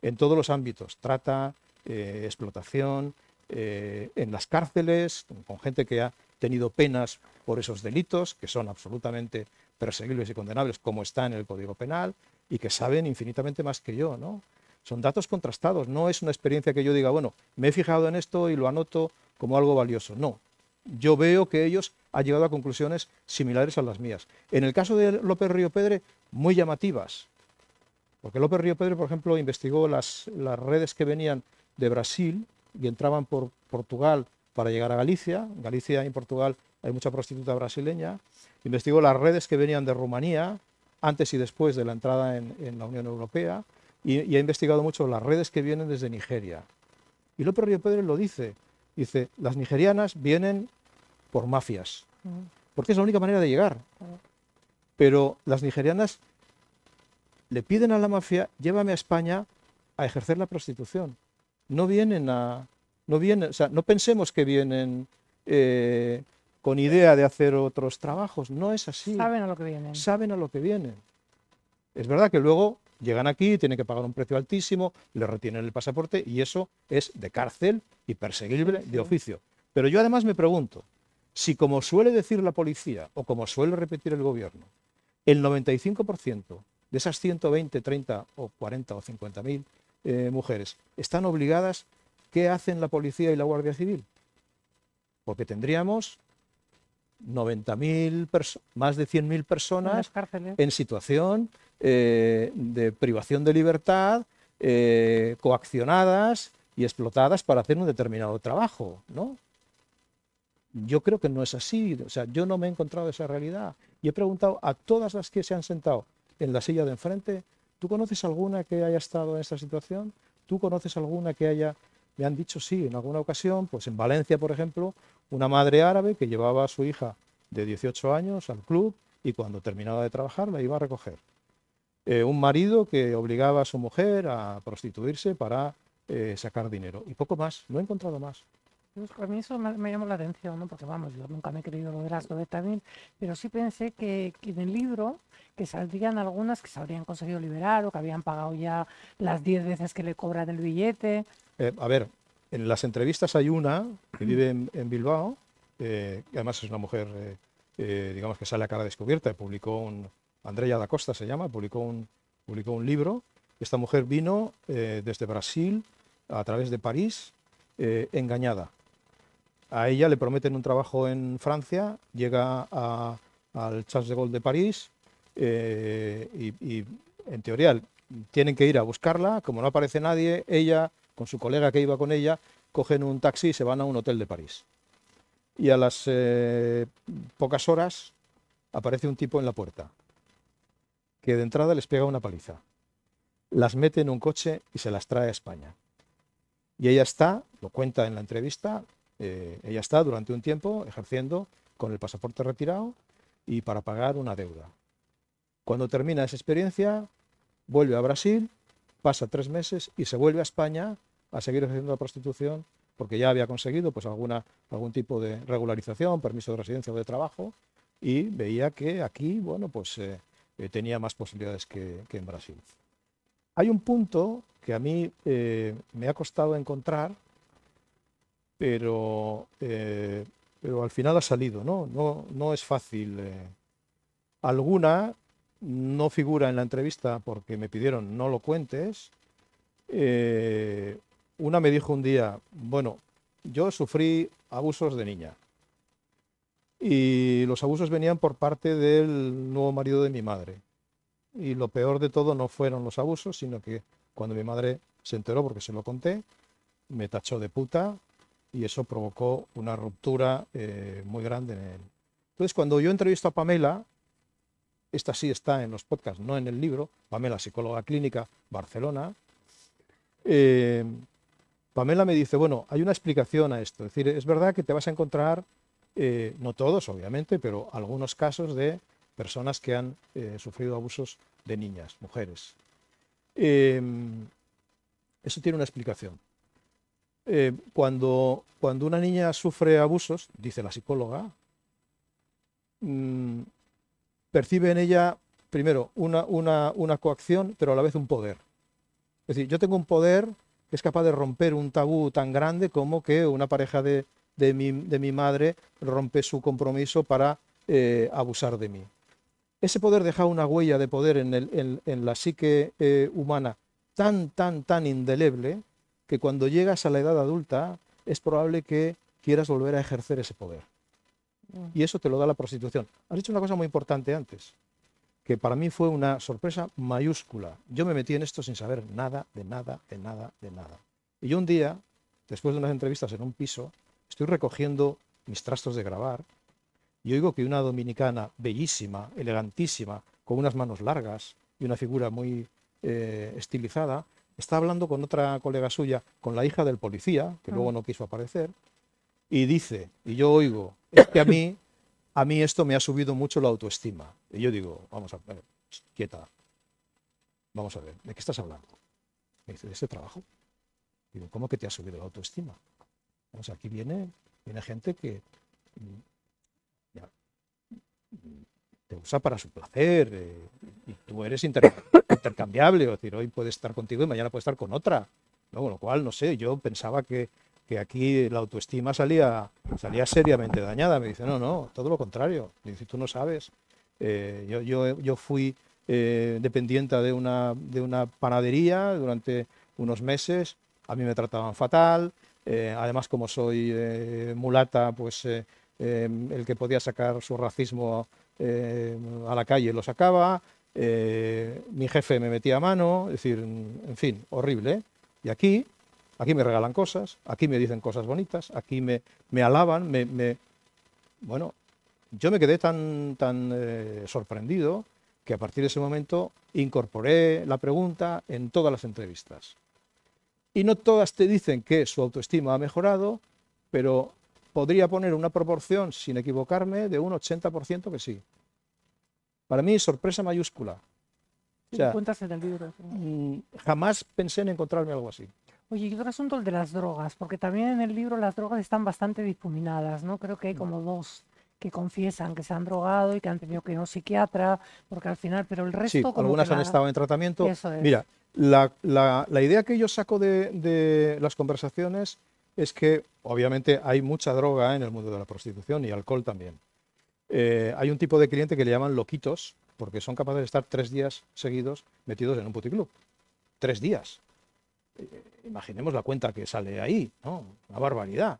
en todos los ámbitos, trata, explotación, en las cárceles, con gente que ha tenido penas por esos delitos, que son absolutamente perseguibles y condenables, como está en el Código Penal, y que saben infinitamente más que yo, ¿no? Son datos contrastados, no es una experiencia que yo diga, bueno, me he fijado en esto y lo anoto como algo valioso. No, yo veo que ellos han llegado a conclusiones similares a las mías. En el caso de López Río Pedre, muy llamativas, porque López Río Pedre, por ejemplo, investigó las redes que venían de Brasil y entraban por Portugal para llegar a Galicia. En Galicia y en Portugal hay mucha prostituta brasileña. Investigó las redes que venían de Rumanía, antes y después de la entrada en la Unión Europea, y ha investigado mucho las redes que vienen desde Nigeria. Y López Río Pedre lo dice, las nigerianas vienen por mafias, porque es la única manera de llegar. Pero las nigerianas le piden a la mafia, llévame a España a ejercer la prostitución. No pensemos que vienen con idea de hacer otros trabajos, no es así. Saben a lo que vienen. Saben a lo que vienen. Es verdad que luego llegan aquí, tienen que pagar un precio altísimo, les retienen el pasaporte y eso es de cárcel y perseguible de oficio. Pero yo además me pregunto, si como suele decir la policía o como suele repetir el gobierno, el 95% de esas 120, 30 o 40 o 50.000 mujeres están obligadas, ¿qué hacen la policía y la Guardia Civil? Porque tendríamos 90.000, más de 100.000 personas en situación de privación de libertad, coaccionadas y explotadas para hacer un determinado trabajo, ¿no? Yo creo que no es así, o sea, yo no me he encontrado esa realidad y he preguntado a todas las que se han sentado en la silla de enfrente, ¿tú conoces alguna que haya estado en esta situación? ¿Tú conoces alguna que haya...? Me han dicho sí, en alguna ocasión, pues en Valencia, por ejemplo, una madre árabe que llevaba a su hija de 18 años al club y cuando terminaba de trabajar la iba a recoger. Un marido que obligaba a su mujer a prostituirse para sacar dinero. Y poco más, no he encontrado más. A mí eso me llamó la atención, ¿no? Porque vamos, yo nunca me he creído lo de las Lobetamil, pero sí pensé que en el libro que saldrían algunas que se habrían conseguido liberar o que habían pagado ya las 10 veces que le cobran el billete. A ver, en las entrevistas hay una que vive en Bilbao, que además es una mujer, digamos que sale a cara descubierta, Andrea da Costa se llama, publicó un libro. Esta mujer vino desde Brasil a través de París engañada. A ella le prometen un trabajo en Francia, llega al Charles de Gaulle de París y en teoría tienen que ir a buscarla, como no aparece nadie, ella, con su colega que iba con ella, cogen un taxi y se van a un hotel de París. Y a las pocas horas aparece un tipo en la puerta, que de entrada les pega una paliza. Las mete en un coche y se las trae a España. Y ella está, lo cuenta en la entrevista, ella está durante un tiempo ejerciendo con el pasaporte retirado y para pagar una deuda. Cuando termina esa experiencia, vuelve a Brasil, pasa 3 meses y se vuelve a España a seguir ejerciendo la prostitución porque ya había conseguido pues, algún tipo de regularización, permiso de residencia o de trabajo, y veía que aquí bueno, pues, tenía más posibilidades que en Brasil. Hay un punto que a mí me ha costado encontrar, pero al final ha salido, ¿no? No es fácil. Alguna no figura en la entrevista porque me pidieron no lo cuentes. Una me dijo un día, bueno, yo sufrí abusos de niña y los abusos venían por parte del nuevo marido de mi madre. Y lo peor de todo no fueron los abusos, sino que cuando mi madre se enteró, porque se lo conté, me tachó de puta y eso provocó una ruptura muy grande en él. Entonces, cuando yo entrevisto a Pamela, esta sí está en los podcasts, no en el libro, Pamela, psicóloga clínica, Barcelona, Pamela me dice, bueno, hay una explicación a esto. Es decir, es verdad que te vas a encontrar, no todos, obviamente, pero algunos casos de personas que han sufrido abusos de niñas, mujeres. Eso tiene una explicación. Cuando una niña sufre abusos, dice la psicóloga, percibe en ella, primero, una coacción, pero a la vez un poder. Es decir, yo tengo un poder que es capaz de romper un tabú tan grande como que una pareja de mi madre rompe su compromiso para abusar de mí. Ese poder deja una huella de poder en la psique humana tan indeleble que cuando llegas a la edad adulta es probable que quieras volver a ejercer ese poder. Y eso te lo da la prostitución. Has dicho una cosa muy importante antes, que para mí fue una sorpresa mayúscula. Yo me metí en esto sin saber nada, de nada. Y yo un día, después de unas entrevistas en un piso, estoy recogiendo mis trastos de grabar y oigo que una dominicana bellísima, elegantísima, con unas manos largas y una figura muy estilizada, está hablando con otra colega suya, con la hija del policía, que luego no quiso aparecer, y dice, y yo oigo, es que a mí esto me ha subido mucho la autoestima. Y yo digo, vamos a ver, quieta, vamos a ver, ¿de qué estás hablando? Me dice, de este trabajo. Digo, ¿cómo que te ha subido la autoestima? O sea, aquí viene gente que te usa para su placer y tú eres intercambiable, es decir, hoy puede estar contigo y mañana puede estar con otra. ¿No? Con lo cual, no sé, yo pensaba que aquí la autoestima salía seriamente dañada. Me dice, no, todo lo contrario. Me dice, tú no sabes. Yo fui dependiente de una panadería durante unos meses. A mí me trataban fatal. Además, como soy mulata, pues el que podía sacar su racismo a la calle lo sacaba. Mi jefe me metía a mano. Es decir, en fin, horrible, ¿eh? Y aquí me regalan cosas, aquí me dicen cosas bonitas, aquí me alaban, bueno, yo me quedé tan sorprendido que a partir de ese momento incorporé la pregunta en todas las entrevistas. Y no todas te dicen que su autoestima ha mejorado, pero podría poner una proporción, sin equivocarme, de un 80% que sí. Para mí, sorpresa mayúscula. O sea, cuentas en el libro. Jamás pensé en encontrarme algo así. Oye, y otro asunto, el de las drogas, porque también en el libro las drogas están bastante difuminadas, ¿no? Creo que hay como 2 que confiesan que se han drogado y que han tenido que ir a un psiquiatra, porque al final, pero el resto... Sí, como algunas que han estado en tratamiento. Eso es. Mira, la idea que yo saco de las conversaciones es que, obviamente, hay mucha droga en el mundo de la prostitución y alcohol también. Hay un tipo de cliente que le llaman loquitos, porque son capaces de estar 3 días seguidos metidos en un puticlub. 3 días. Imaginemos la cuenta que sale ahí, ¿no? Una barbaridad.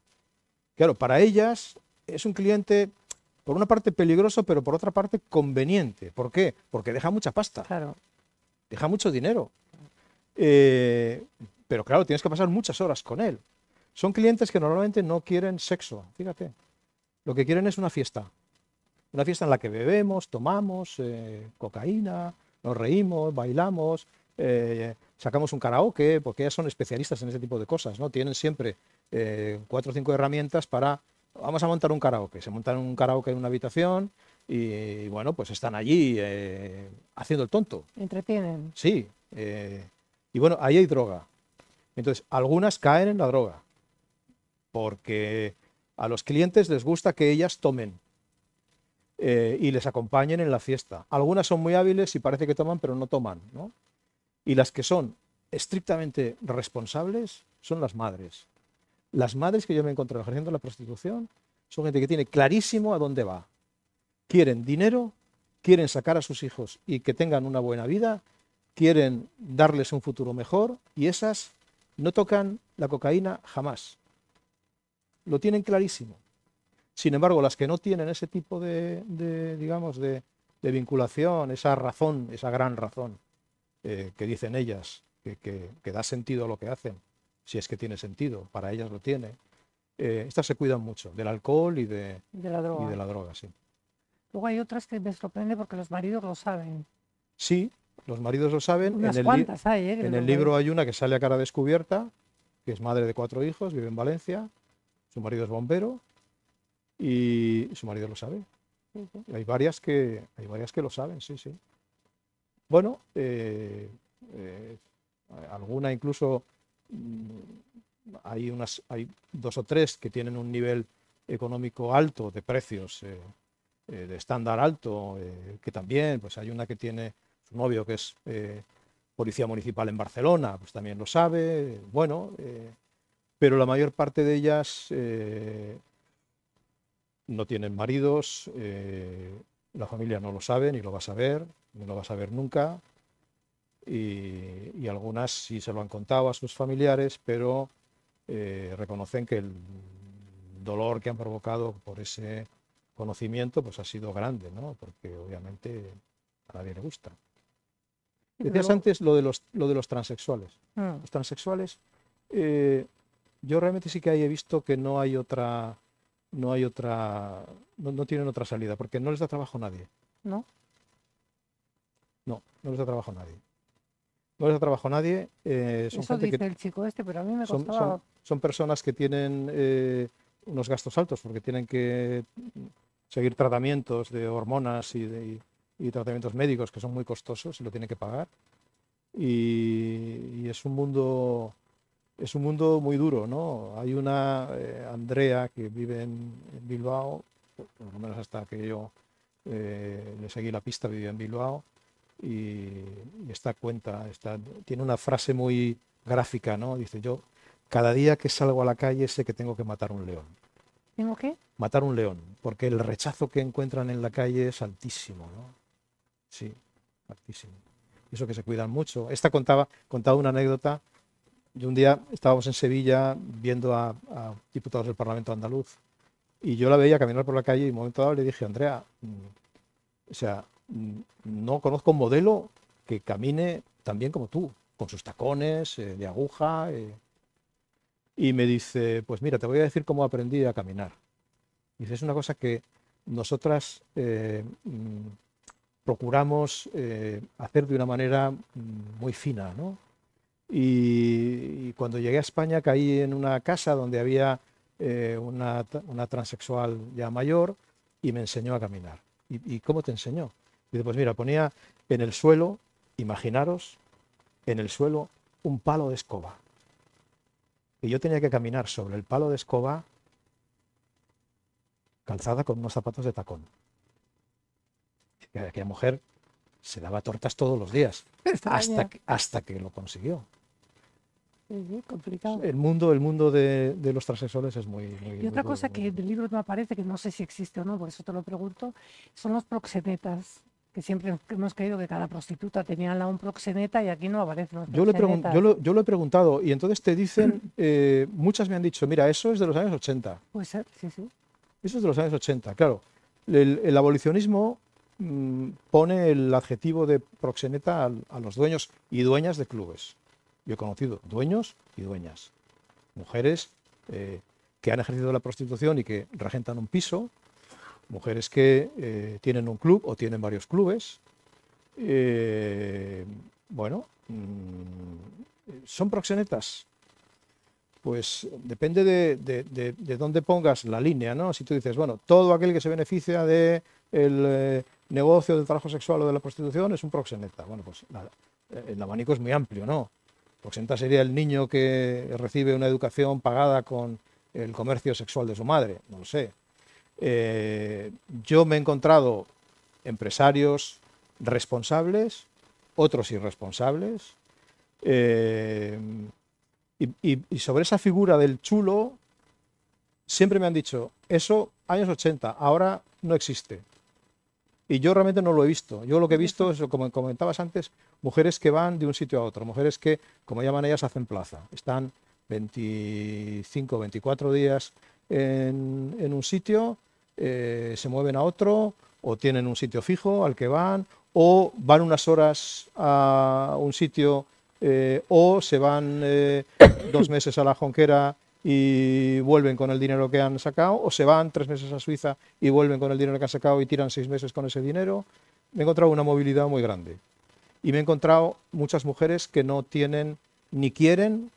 Claro, para ellas es un cliente, por una parte peligroso, pero por otra parte conveniente. ¿Por qué? Porque deja mucha pasta. Claro. deja mucho dinero. Pero claro, tienes que pasar muchas horas con él. Son clientes que normalmente no quieren sexo, fíjate. Lo que quieren es una fiesta. Una fiesta en la que bebemos, tomamos cocaína, nos reímos, bailamos, sacamos un karaoke, porque ellas son especialistas en ese tipo de cosas, ¿no? Tienen siempre 4 o 5 herramientas para, vamos a montar un karaoke. Se montan un karaoke en una habitación y bueno, pues están allí haciendo el tonto. Entretienen. Sí. Y bueno, ahí hay droga. Entonces, algunas caen en la droga, porque a los clientes les gusta que ellas tomen y les acompañen en la fiesta. Algunas son muy hábiles y parece que toman, pero no toman, ¿no? Y las que son estrictamente responsables son las madres. Las madres que yo me encontré ejerciendo la prostitución son gente que tiene clarísimo a dónde va. Quieren dinero, quieren sacar a sus hijos y que tengan una buena vida, quieren darles un futuro mejor y esas no tocan la cocaína jamás. Lo tienen clarísimo. Sin embargo, las que no tienen ese tipo digamos, de vinculación, esa razón, esa gran razón que dicen ellas, que da sentido a lo que hacen, si es que tiene sentido, para ellas lo tiene, estas se cuidan mucho del alcohol y de la droga. la droga, sí. Luego hay otras que me sorprende porque los maridos lo saben. Sí, los maridos lo saben. Unas cuantas hay, en el libro hay una que sale a cara descubierta, que es madre de 4 hijos, vive en Valencia, su marido es bombero y su marido lo sabe. Sí, sí. Hay varias que lo saben, sí, sí. Bueno, alguna incluso hay 2 o 3 que tienen un nivel económico alto, de precios, de estándar alto, que también, pues hay una que tiene su novio que es policía municipal en Barcelona, pues también lo sabe, bueno, pero la mayor parte de ellas no tienen maridos, la familia no lo sabe, ni lo va a saber, ni lo va a saber nunca, y algunas sí se lo han contado a sus familiares, pero reconocen que el dolor que han provocado por ese conocimiento pues ha sido grande, ¿no? Porque obviamente a nadie le gusta. Decías antes lo de los transexuales. Los transexuales, yo realmente sí que ahí he visto que no tienen otra salida, porque no les da trabajo a nadie. ¿No? No les da trabajo a nadie. No les da trabajo a nadie. Son Eso gente dice que el chico este, pero a mí me costaba... son personas que tienen unos gastos altos porque tienen que seguir tratamientos de hormonas y tratamientos médicos que son muy costosos y lo tienen que pagar. Y es un mundo muy duro, ¿no? Hay una Andrea que vive en Bilbao, por lo menos hasta que yo le seguí la pista, vivía en Bilbao, y tiene una frase muy gráfica, ¿no? Dice: yo cada día que salgo a la calle sé que tengo que matar un león. ¿Tengo qué? Matar un león, porque el rechazo que encuentran en la calle es altísimo, ¿no? Sí, altísimo. Eso que se cuidan mucho. Esta contaba una anécdota. Yo un día estábamos en Sevilla viendo a diputados del Parlamento andaluz y yo la veía caminar por la calle y en un momento dado le dije: Andrea, o sea, no conozco un modelo que camine tan bien como tú, con sus tacones de aguja. Y me dice: pues mira, te voy a decir cómo aprendí a caminar. Dice: es una cosa que nosotras procuramos hacer de una manera muy fina, ¿no? Y cuando llegué a España caí en una casa donde había una transexual ya mayor y me enseñó a caminar. ¿Y cómo te enseñó? Dice: pues mira, ponía en el suelo, imaginaros, en el suelo un palo de escoba. Y yo tenía que caminar sobre el palo de escoba calzada con unos zapatos de tacón. Aquella mujer se daba tortas todos los días, hasta que lo consiguió. Sí, complicado. El mundo de los transexuales es muy Y otra muy cosa duro, que muy del libro no aparece, que no sé si existe o no, por eso te lo pregunto, son los proxenetas, que siempre hemos creído que cada prostituta tenía un proxeneta y aquí no aparecen los proxenetas. yo lo he preguntado y entonces te dicen, muchas me han dicho: mira, eso es de los años 80. Puede ser, sí, sí. Eso es de los años 80, claro. El abolicionismo pone el adjetivo de proxeneta a los dueños y dueñas de clubes. Yo he conocido dueños y dueñas, mujeres que han ejercido la prostitución y que regentan un piso, mujeres que tienen un club o tienen varios clubes. Bueno, ¿son proxenetas? Pues depende de dónde pongas la línea, ¿no? Si tú dices, bueno, todo aquel que se beneficia del negocio del trabajo sexual o de la prostitución es un proxeneta. Bueno, pues el abanico es muy amplio, ¿no? Proxeneta sería el niño que recibe una educación pagada con el comercio sexual de su madre, no lo sé. Yo me he encontrado empresarios responsables, otros irresponsables, y sobre esa figura del chulo siempre me han dicho, eso años 80, ahora no existe. Y yo realmente no lo he visto. Yo lo que he visto es, como comentabas antes, mujeres que van de un sitio a otro, mujeres que, como llaman ellas, hacen plaza. Están 25, 24 días en un sitio, se mueven a otro, o tienen un sitio fijo al que van, o van unas horas a un sitio, o se van 2 meses a la Jonquera y vuelven con el dinero que han sacado, o se van 3 meses a Suiza y vuelven con el dinero que han sacado y tiran 6 meses con ese dinero. Me he encontrado una movilidad muy grande. Y me he encontrado muchas mujeres que no tienen ni quieren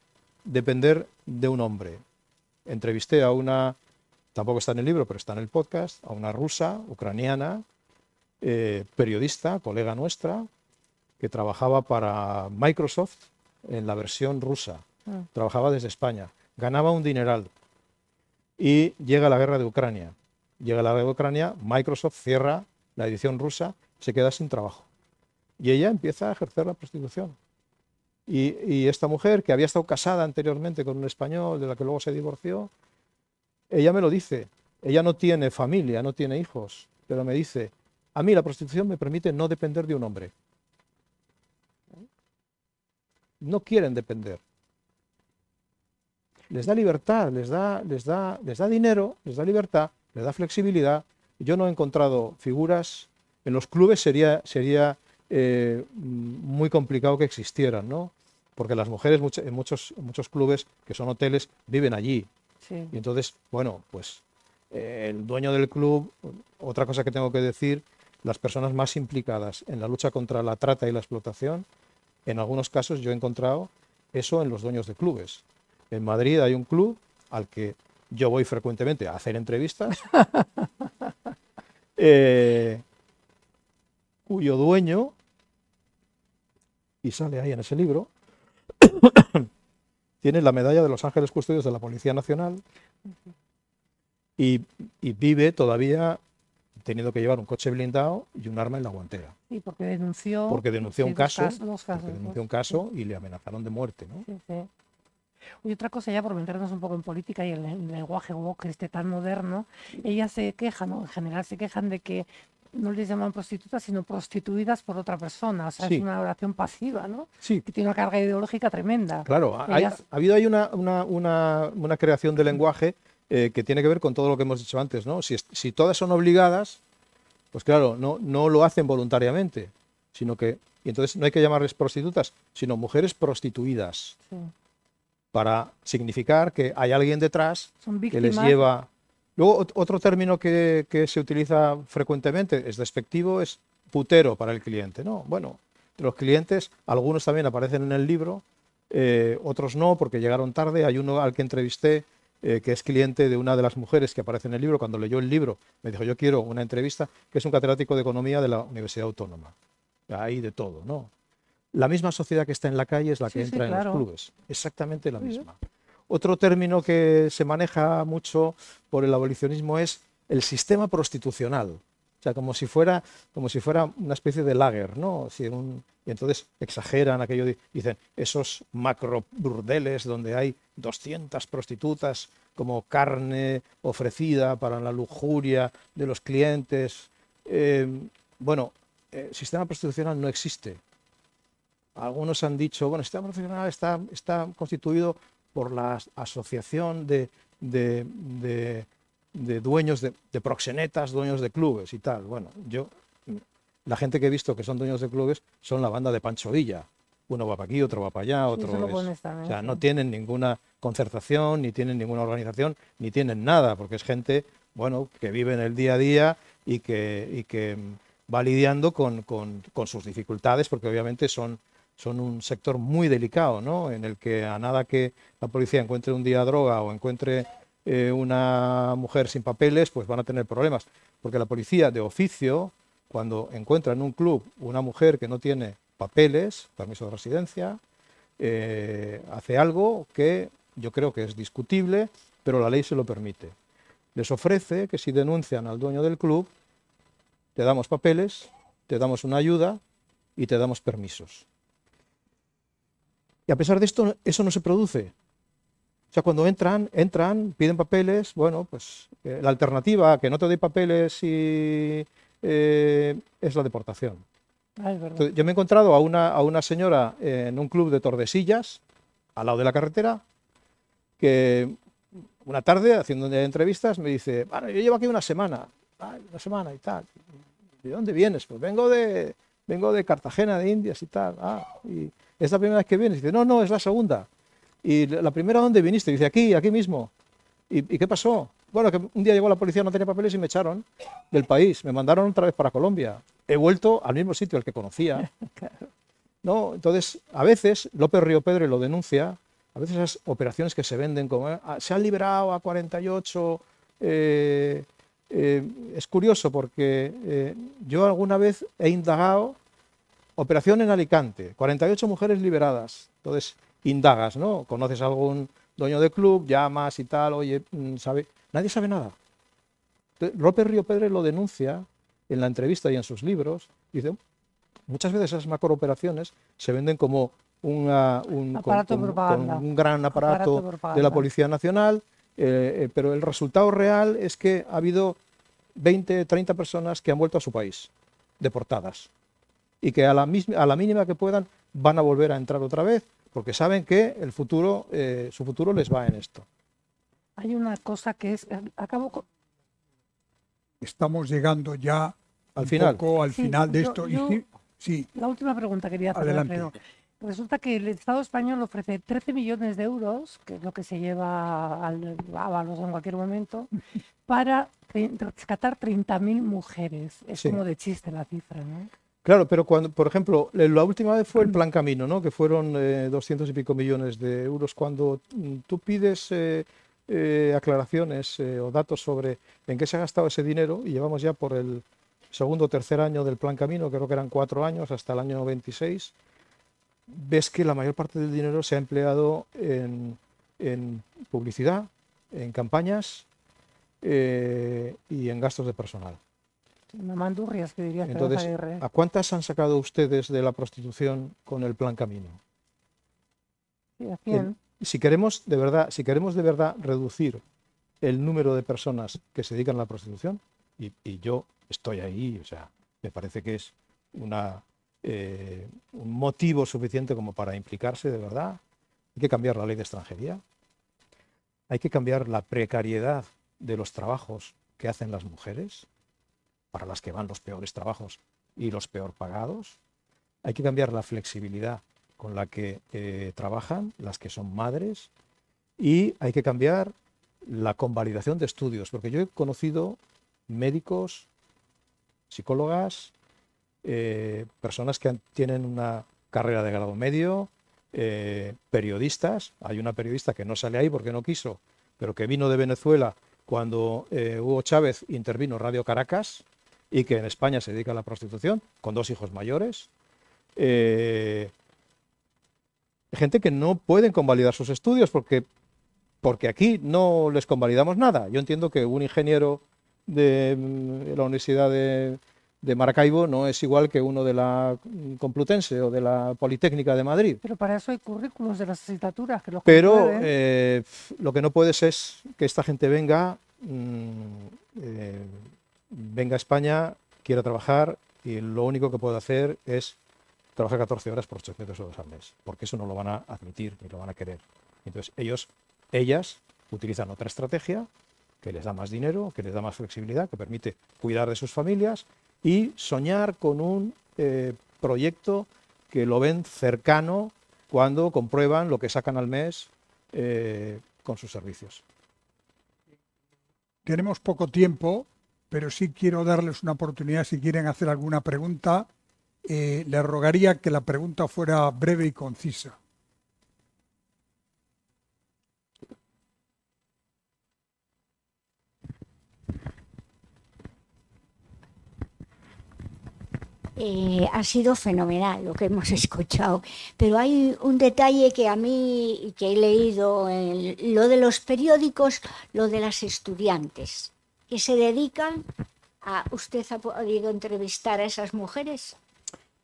depender de un hombre. Entrevisté a una, tampoco está en el libro, pero está en el podcast, a una rusa, ucraniana, periodista, colega nuestra, que trabajaba para Microsoft en la versión rusa. Trabajaba desde España. Ganaba un dineral y llega la guerra de Ucrania. Llega la guerra de Ucrania, Microsoft cierra la edición rusa, se queda sin trabajo. Y ella empieza a ejercer la prostitución. Y esta mujer, que había estado casada anteriormente con un español, de la que luego se divorció, ella me lo dice. Ella no tiene familia, no tiene hijos, pero me dice, a mí la prostitución me permite no depender de un hombre. No quieren depender. Les da libertad, les da dinero, les da libertad, les da flexibilidad. Yo no he encontrado figuras, en los clubes sería muy complicado que existieran, ¿no? Porque las mujeres en muchos clubes, que son hoteles, viven allí. Sí. Y entonces, bueno, pues el dueño del club, otra cosa que tengo que decir, las personas más implicadas en la lucha contra la trata y la explotación, en algunos casos yo he encontrado eso en los dueños de clubes. En Madrid hay un club al que yo voy frecuentemente a hacer entrevistas, cuyo dueño, y sale ahí en ese libro, tiene la medalla de los Ángeles Custodios de la Policía Nacional y vive todavía teniendo que llevar un coche blindado y un arma en la guantera. Y porque denunció, un caso, dos casos, y le amenazaron de muerte, ¿no? Sí, sí. Y otra cosa, ya por meternos un poco en política y el lenguaje woke tan moderno, ellas se quejan, o en general se quejan de que no les llaman prostitutas, sino prostituidas por otra persona. O sea, Sí. es una oración pasiva, ¿no? Sí. Que tiene una carga ideológica tremenda. Claro, ha habido ahí una creación de lenguaje que tiene que ver con todo lo que hemos dicho antes, ¿no? Si todas son obligadas, pues claro, no lo hacen voluntariamente, sino que, y entonces no hay que llamarles prostitutas, sino mujeres prostituidas, Sí. para significar que hay alguien detrás Son que les víctimas. lleva. Luego, otro término que se utiliza frecuentemente, es despectivo, es putero para el cliente, ¿no? Bueno, de los clientes, algunos también aparecen en el libro, otros no, porque llegaron tarde. Hay uno al que entrevisté, que es cliente de una de las mujeres que aparece en el libro. Cuando leyó el libro, me dijo, yo quiero una entrevista, que es un catedrático de Economía de la Universidad Autónoma. Hay de todo, ¿no? La misma sociedad que está en la calle es la que Sí, sí, entra en claro. los clubes, exactamente la Sí, sí. misma. Otro término que se maneja mucho por el abolicionismo es el sistema prostitucional. O sea, como si fuera una especie de lager, ¿no? Y entonces exageran aquello, dicen, esos macro burdeles donde hay 200 prostitutas como carne ofrecida para la lujuria de los clientes. Bueno, sistema prostitucional no existe. Algunos han dicho, bueno, el sistema prostitucional está constituido por la asociación de dueños de proxenetas, dueños de clubes y tal. Bueno, yo La gente que he visto que son dueños de clubes son la banda de Pancho Villa. Uno va para aquí, otro va para allá, Sí, otro eso lo es... pones también, O sea, sí. no tienen ninguna concertación, ni tienen ninguna organización, ni tienen nada, porque es gente, bueno, que vive en el día a día y que va lidiando con sus dificultades, porque obviamente son un sector muy delicado, ¿no? En el que a nada que la policía encuentre un día droga o encuentre una mujer sin papeles, pues van a tener problemas. Porque la policía de oficio, cuando encuentra en un club una mujer que no tiene papeles, permiso de residencia, hace algo que yo creo que es discutible, pero la ley se lo permite. Les ofrece que si denuncian al dueño del club, te damos papeles, te damos una ayuda y te damos permisos. Y a pesar de esto, eso no se produce. O sea, cuando entran, piden papeles, bueno, pues la alternativa a que no te doy papeles es la deportación. Ah, es verdad. Entonces, yo me he encontrado a una señora en un club de Tordesillas, al lado de la carretera, que una tarde, haciendo entrevistas, me dice, bueno, yo llevo aquí una semana y tal. ¿De dónde vienes? Pues vengo de Cartagena de Indias y tal. Ah, y es la primera vez que vienes. Dice, no, es la segunda. ¿Y la primera dónde viniste? Dice, aquí mismo. ¿Y qué pasó? Bueno, que un día llegó la policía, no tenía papeles y me echaron del país. Me mandaron otra vez para Colombia. He vuelto al mismo sitio al que conocía. ¿No? Entonces, a veces, López Río Pedro lo denuncia, a veces esas operaciones que se venden como se han liberado a 48. Es curioso porque yo alguna vez he indagado operación en Alicante, 48 mujeres liberadas. Entonces, indagas, ¿no? Conoces a algún dueño de club, llamas y tal, oye, ¿sabe? Nadie sabe nada. Entonces, López Río Pedro lo denuncia en la entrevista y en sus libros. Dice, muchas veces esas macrooperaciones se venden como un gran aparato de la Policía Nacional, pero el resultado real es que ha habido 20, 30 personas que han vuelto a su país, deportadas, y que a la mínima que puedan van a volver a entrar otra vez, porque saben que el futuro, su futuro les va en esto. Hay una cosa que es, Estamos llegando ya al final. poco al Sí, final de yo- esto. yo- Sí, La última pregunta quería hacer, adelante. Alfredo. Resulta que el Estado español ofrece 13 millones de euros, que es lo que se lleva al Ábalos en cualquier momento, para rescatar 30.000 mujeres. Es Sí. como de chiste la cifra, ¿no? Claro, pero cuando, por ejemplo, la última vez fue el Plan Camino, ¿no? Que fueron 200 y pico millones de euros. Cuando tú pides aclaraciones o datos sobre en qué se ha gastado ese dinero, y llevamos ya por el segundo o tercer año del Plan Camino, creo que eran 4 años, hasta el año 26, ves que la mayor parte del dinero se ha empleado en publicidad, en campañas y en gastos de personal. Mamandurrias, que diría Esperanza Entonces, Aguirre. ¿a cuántas han sacado ustedes de la prostitución con el Plan Camino? Sí, a 100. Si queremos de verdad reducir el número de personas que se dedican a la prostitución, y yo estoy ahí, o sea, me parece que es un motivo suficiente como para implicarse de verdad. Hay que cambiar la ley de extranjería, hay que cambiar la precariedad de los trabajos que hacen las mujeres, para las que van los peores trabajos y los peor pagados. Hay que cambiar la flexibilidad con la que trabajan las que son madres, y hay que cambiar la convalidación de estudios, porque yo he conocido médicos, psicólogas, personas que tienen una carrera de grado medio, periodistas. Hay una periodista que no sale ahí porque no quiso, pero que vino de Venezuela cuando Hugo Chávez intervino Radio Caracas, y que en España se dedica a la prostitución, con 2 hijos mayores. Gente que no pueden convalidar sus estudios porque aquí no les convalidamos nada. Yo entiendo que un ingeniero de la Universidad de Maracaibo no es igual que uno de la Complutense o de la Politécnica de Madrid. Pero para eso hay currículos de las asignaturas que los Pero comprueben. lo que no puedes es que esta gente venga a España, quiera trabajar, y lo único que puede hacer es trabajar 14 horas por 800 euros al mes, porque eso no lo van a admitir ni lo van a querer. Entonces ellas utilizan otra estrategia que les da más dinero, que les da más flexibilidad, que permite cuidar de sus familias, y soñar con un proyecto que lo ven cercano cuando comprueban lo que sacan al mes con sus servicios. Tenemos poco tiempo, pero sí quiero darles una oportunidad si quieren hacer alguna pregunta. Les rogaría que la pregunta fuera breve y concisa. Ha sido fenomenal lo que hemos escuchado, pero hay un detalle que a mí, que he leído en lo de los periódicos, lo de las estudiantes, que se dedican a... ¿Usted ha podido entrevistar a esas mujeres?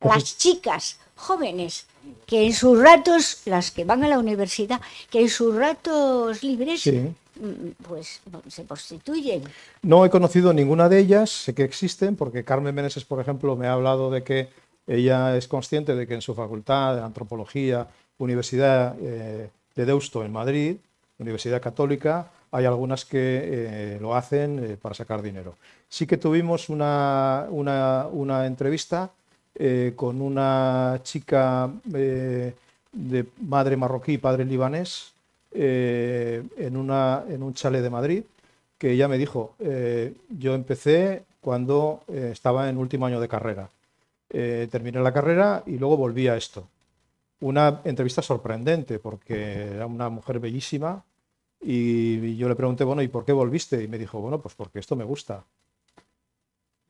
Las chicas jóvenes, que en sus ratos, las que van a la universidad, que en sus ratos libres... Sí. Pues se prostituyen. No he conocido ninguna de ellas, sé que existen, porque Carmen Meneses, por ejemplo, me ha hablado de que ella es consciente de que en su facultad de Antropología, Universidad de Deusto en Madrid, Universidad Católica, hay algunas que lo hacen para sacar dinero. Sí que tuvimos una entrevista con una chica de madre marroquí, padre libanés, en un chalet de Madrid, que ella me dijo, yo empecé cuando estaba en último año de carrera, terminé la carrera y luego volví a esto. Una entrevista sorprendente porque era una mujer bellísima y yo le pregunté, bueno, ¿y por qué volviste? Y me dijo, bueno, pues porque esto me gusta.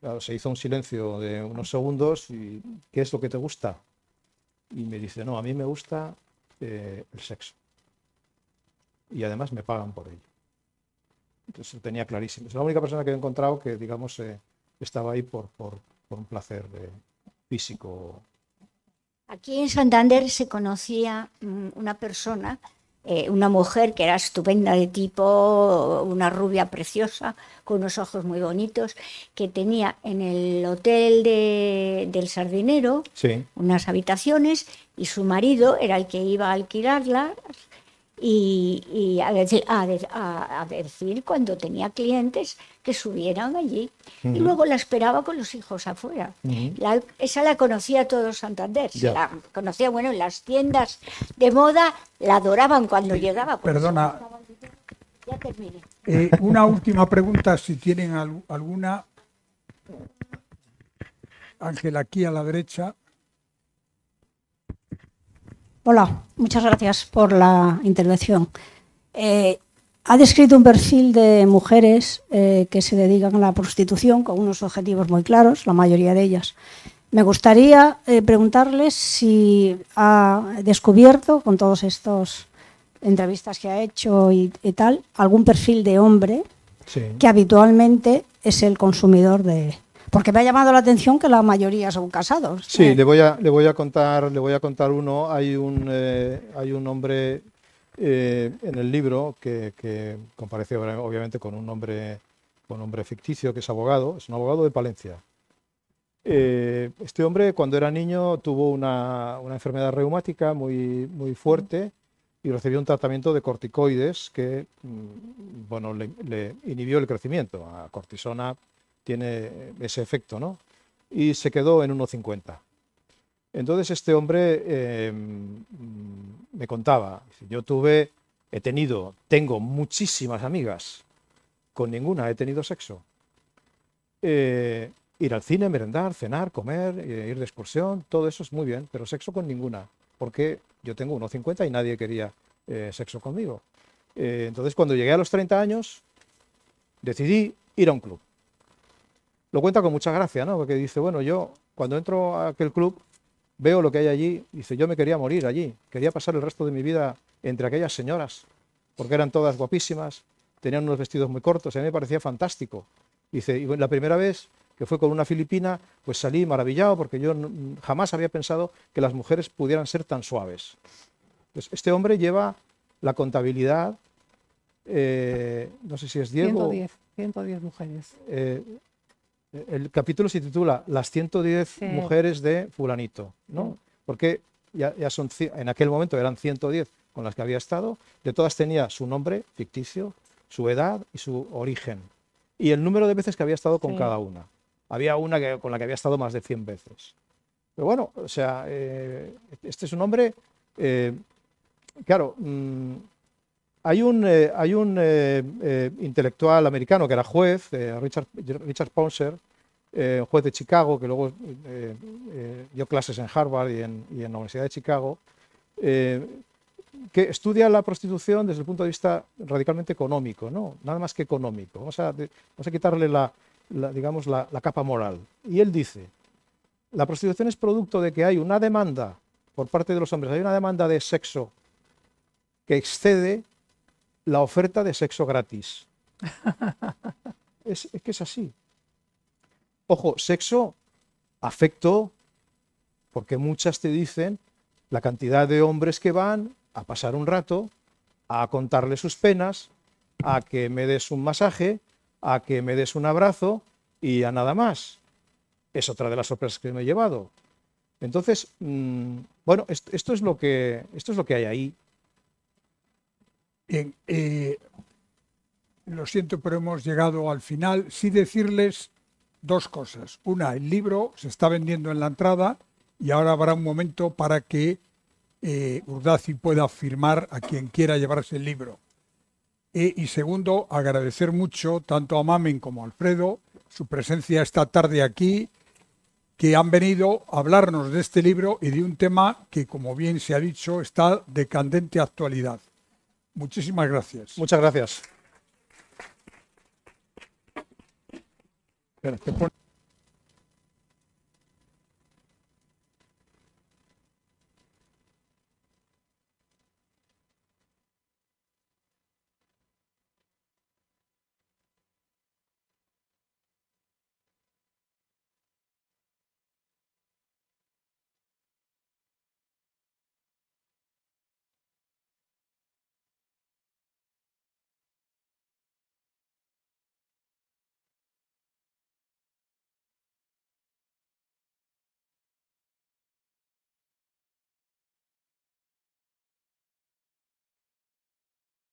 Claro, se hizo un silencio de unos segundos y ¿qué es lo que te gusta? Y me dice, no, a mí me gusta el sexo. Y además me pagan por ello. Entonces lo tenía clarísimo. Es la única persona que he encontrado que, digamos, estaba ahí por un placer físico. Aquí en Santander se conocía una persona, una mujer que era estupenda de tipo, una rubia preciosa, con unos ojos muy bonitos, que tenía en el hotel del Sardinero Sí. unas habitaciones y su marido era el que iba a alquilarlas. Y a decir cuando tenía clientes que subieran allí. Y luego la esperaba con los hijos afuera. Esa la conocía todo Santander. Se la conocía, bueno, en las tiendas de moda la adoraban cuando llegaba. Perdona. Ya terminé. Una última pregunta, si tienen alguna. Ángela, aquí a la derecha. Hola, muchas gracias por la intervención. Ha descrito un perfil de mujeres que se dedican a la prostitución con unos objetivos muy claros, la mayoría de ellas. Me gustaría preguntarles si ha descubierto, con todas estas entrevistas que ha hecho y tal, algún perfil de hombre que habitualmente es el consumidor de... Porque me ha llamado la atención que la mayoría son casados. Sí, le voy a contar uno. Hay un hombre en el libro que comparece obviamente con un nombre ficticio, que es abogado, es un abogado de Palencia. Este hombre, cuando era niño, tuvo una enfermedad reumática muy fuerte y recibió un tratamiento de corticoides que bueno, le inhibió el crecimiento. La cortisona tiene ese efecto, ¿no? Y se quedó en 1,50. Entonces este hombre me contaba, tengo muchísimas amigas, con ninguna he tenido sexo. Ir al cine, merendar, cenar, comer, ir de excursión, todo eso es muy bien, pero sexo con ninguna, porque yo tengo 1,50 y nadie quería sexo conmigo. Entonces cuando llegué a los 30 años, decidí ir a un club. Lo cuenta con mucha gracia, ¿no? Porque dice, bueno, yo cuando entro a aquel club veo lo que hay allí, dice, yo me quería morir allí, quería pasar el resto de mi vida entre aquellas señoras, porque eran todas guapísimas, tenían unos vestidos muy cortos, y a mí me parecía fantástico. Dice, y la primera vez que fue con una filipina, pues salí maravillado, porque yo jamás había pensado que las mujeres pudieran ser tan suaves. Pues este hombre lleva la contabilidad, no sé si es Diego... 110 mujeres. El capítulo se titula Las 110 mujeres de fulanito, ¿no? Porque ya son, en aquel momento eran 110 con las que había estado, de todas tenía su nombre ficticio, su edad y su origen, y el número de veces que había estado con cada una. había una con la que había estado más de 100 veces. Pero bueno, o sea, este es un hombre, claro, hay un intelectual americano que era juez, Richard Ponser, juez de Chicago, que luego dio clases en Harvard y en la Universidad de Chicago, que estudia la prostitución desde el punto de vista radicalmente económico, ¿no? Nada más que económico. Vamos a quitarle digamos, la capa moral. Y él dice, la prostitución es producto de que hay una demanda por parte de los hombres, hay una demanda de sexo que excede la oferta de sexo gratis. Es que es así. Ojo, sexo, afecto, porque muchas te dicen la cantidad de hombres que van a pasar un rato, a contarle sus penas, a que me des un masaje, a que me des un abrazo y a nada más. Es otra de las sorpresas que me he llevado. Entonces, bueno, esto es lo que hay ahí. Bien, lo siento, pero hemos llegado al final. Sí decirles dos cosas. Una, el libro se está vendiendo en la entrada y ahora habrá un momento para que Urdaci pueda firmar a quien quiera llevarse el libro. Y segundo, agradecer mucho tanto a Mamen como a Alfredo su presencia esta tarde aquí, que han venido a hablarnos de este libro y de un tema que, como bien se ha dicho, está de candente actualidad. Muchísimas gracias. Muchas gracias. Espera, te pon-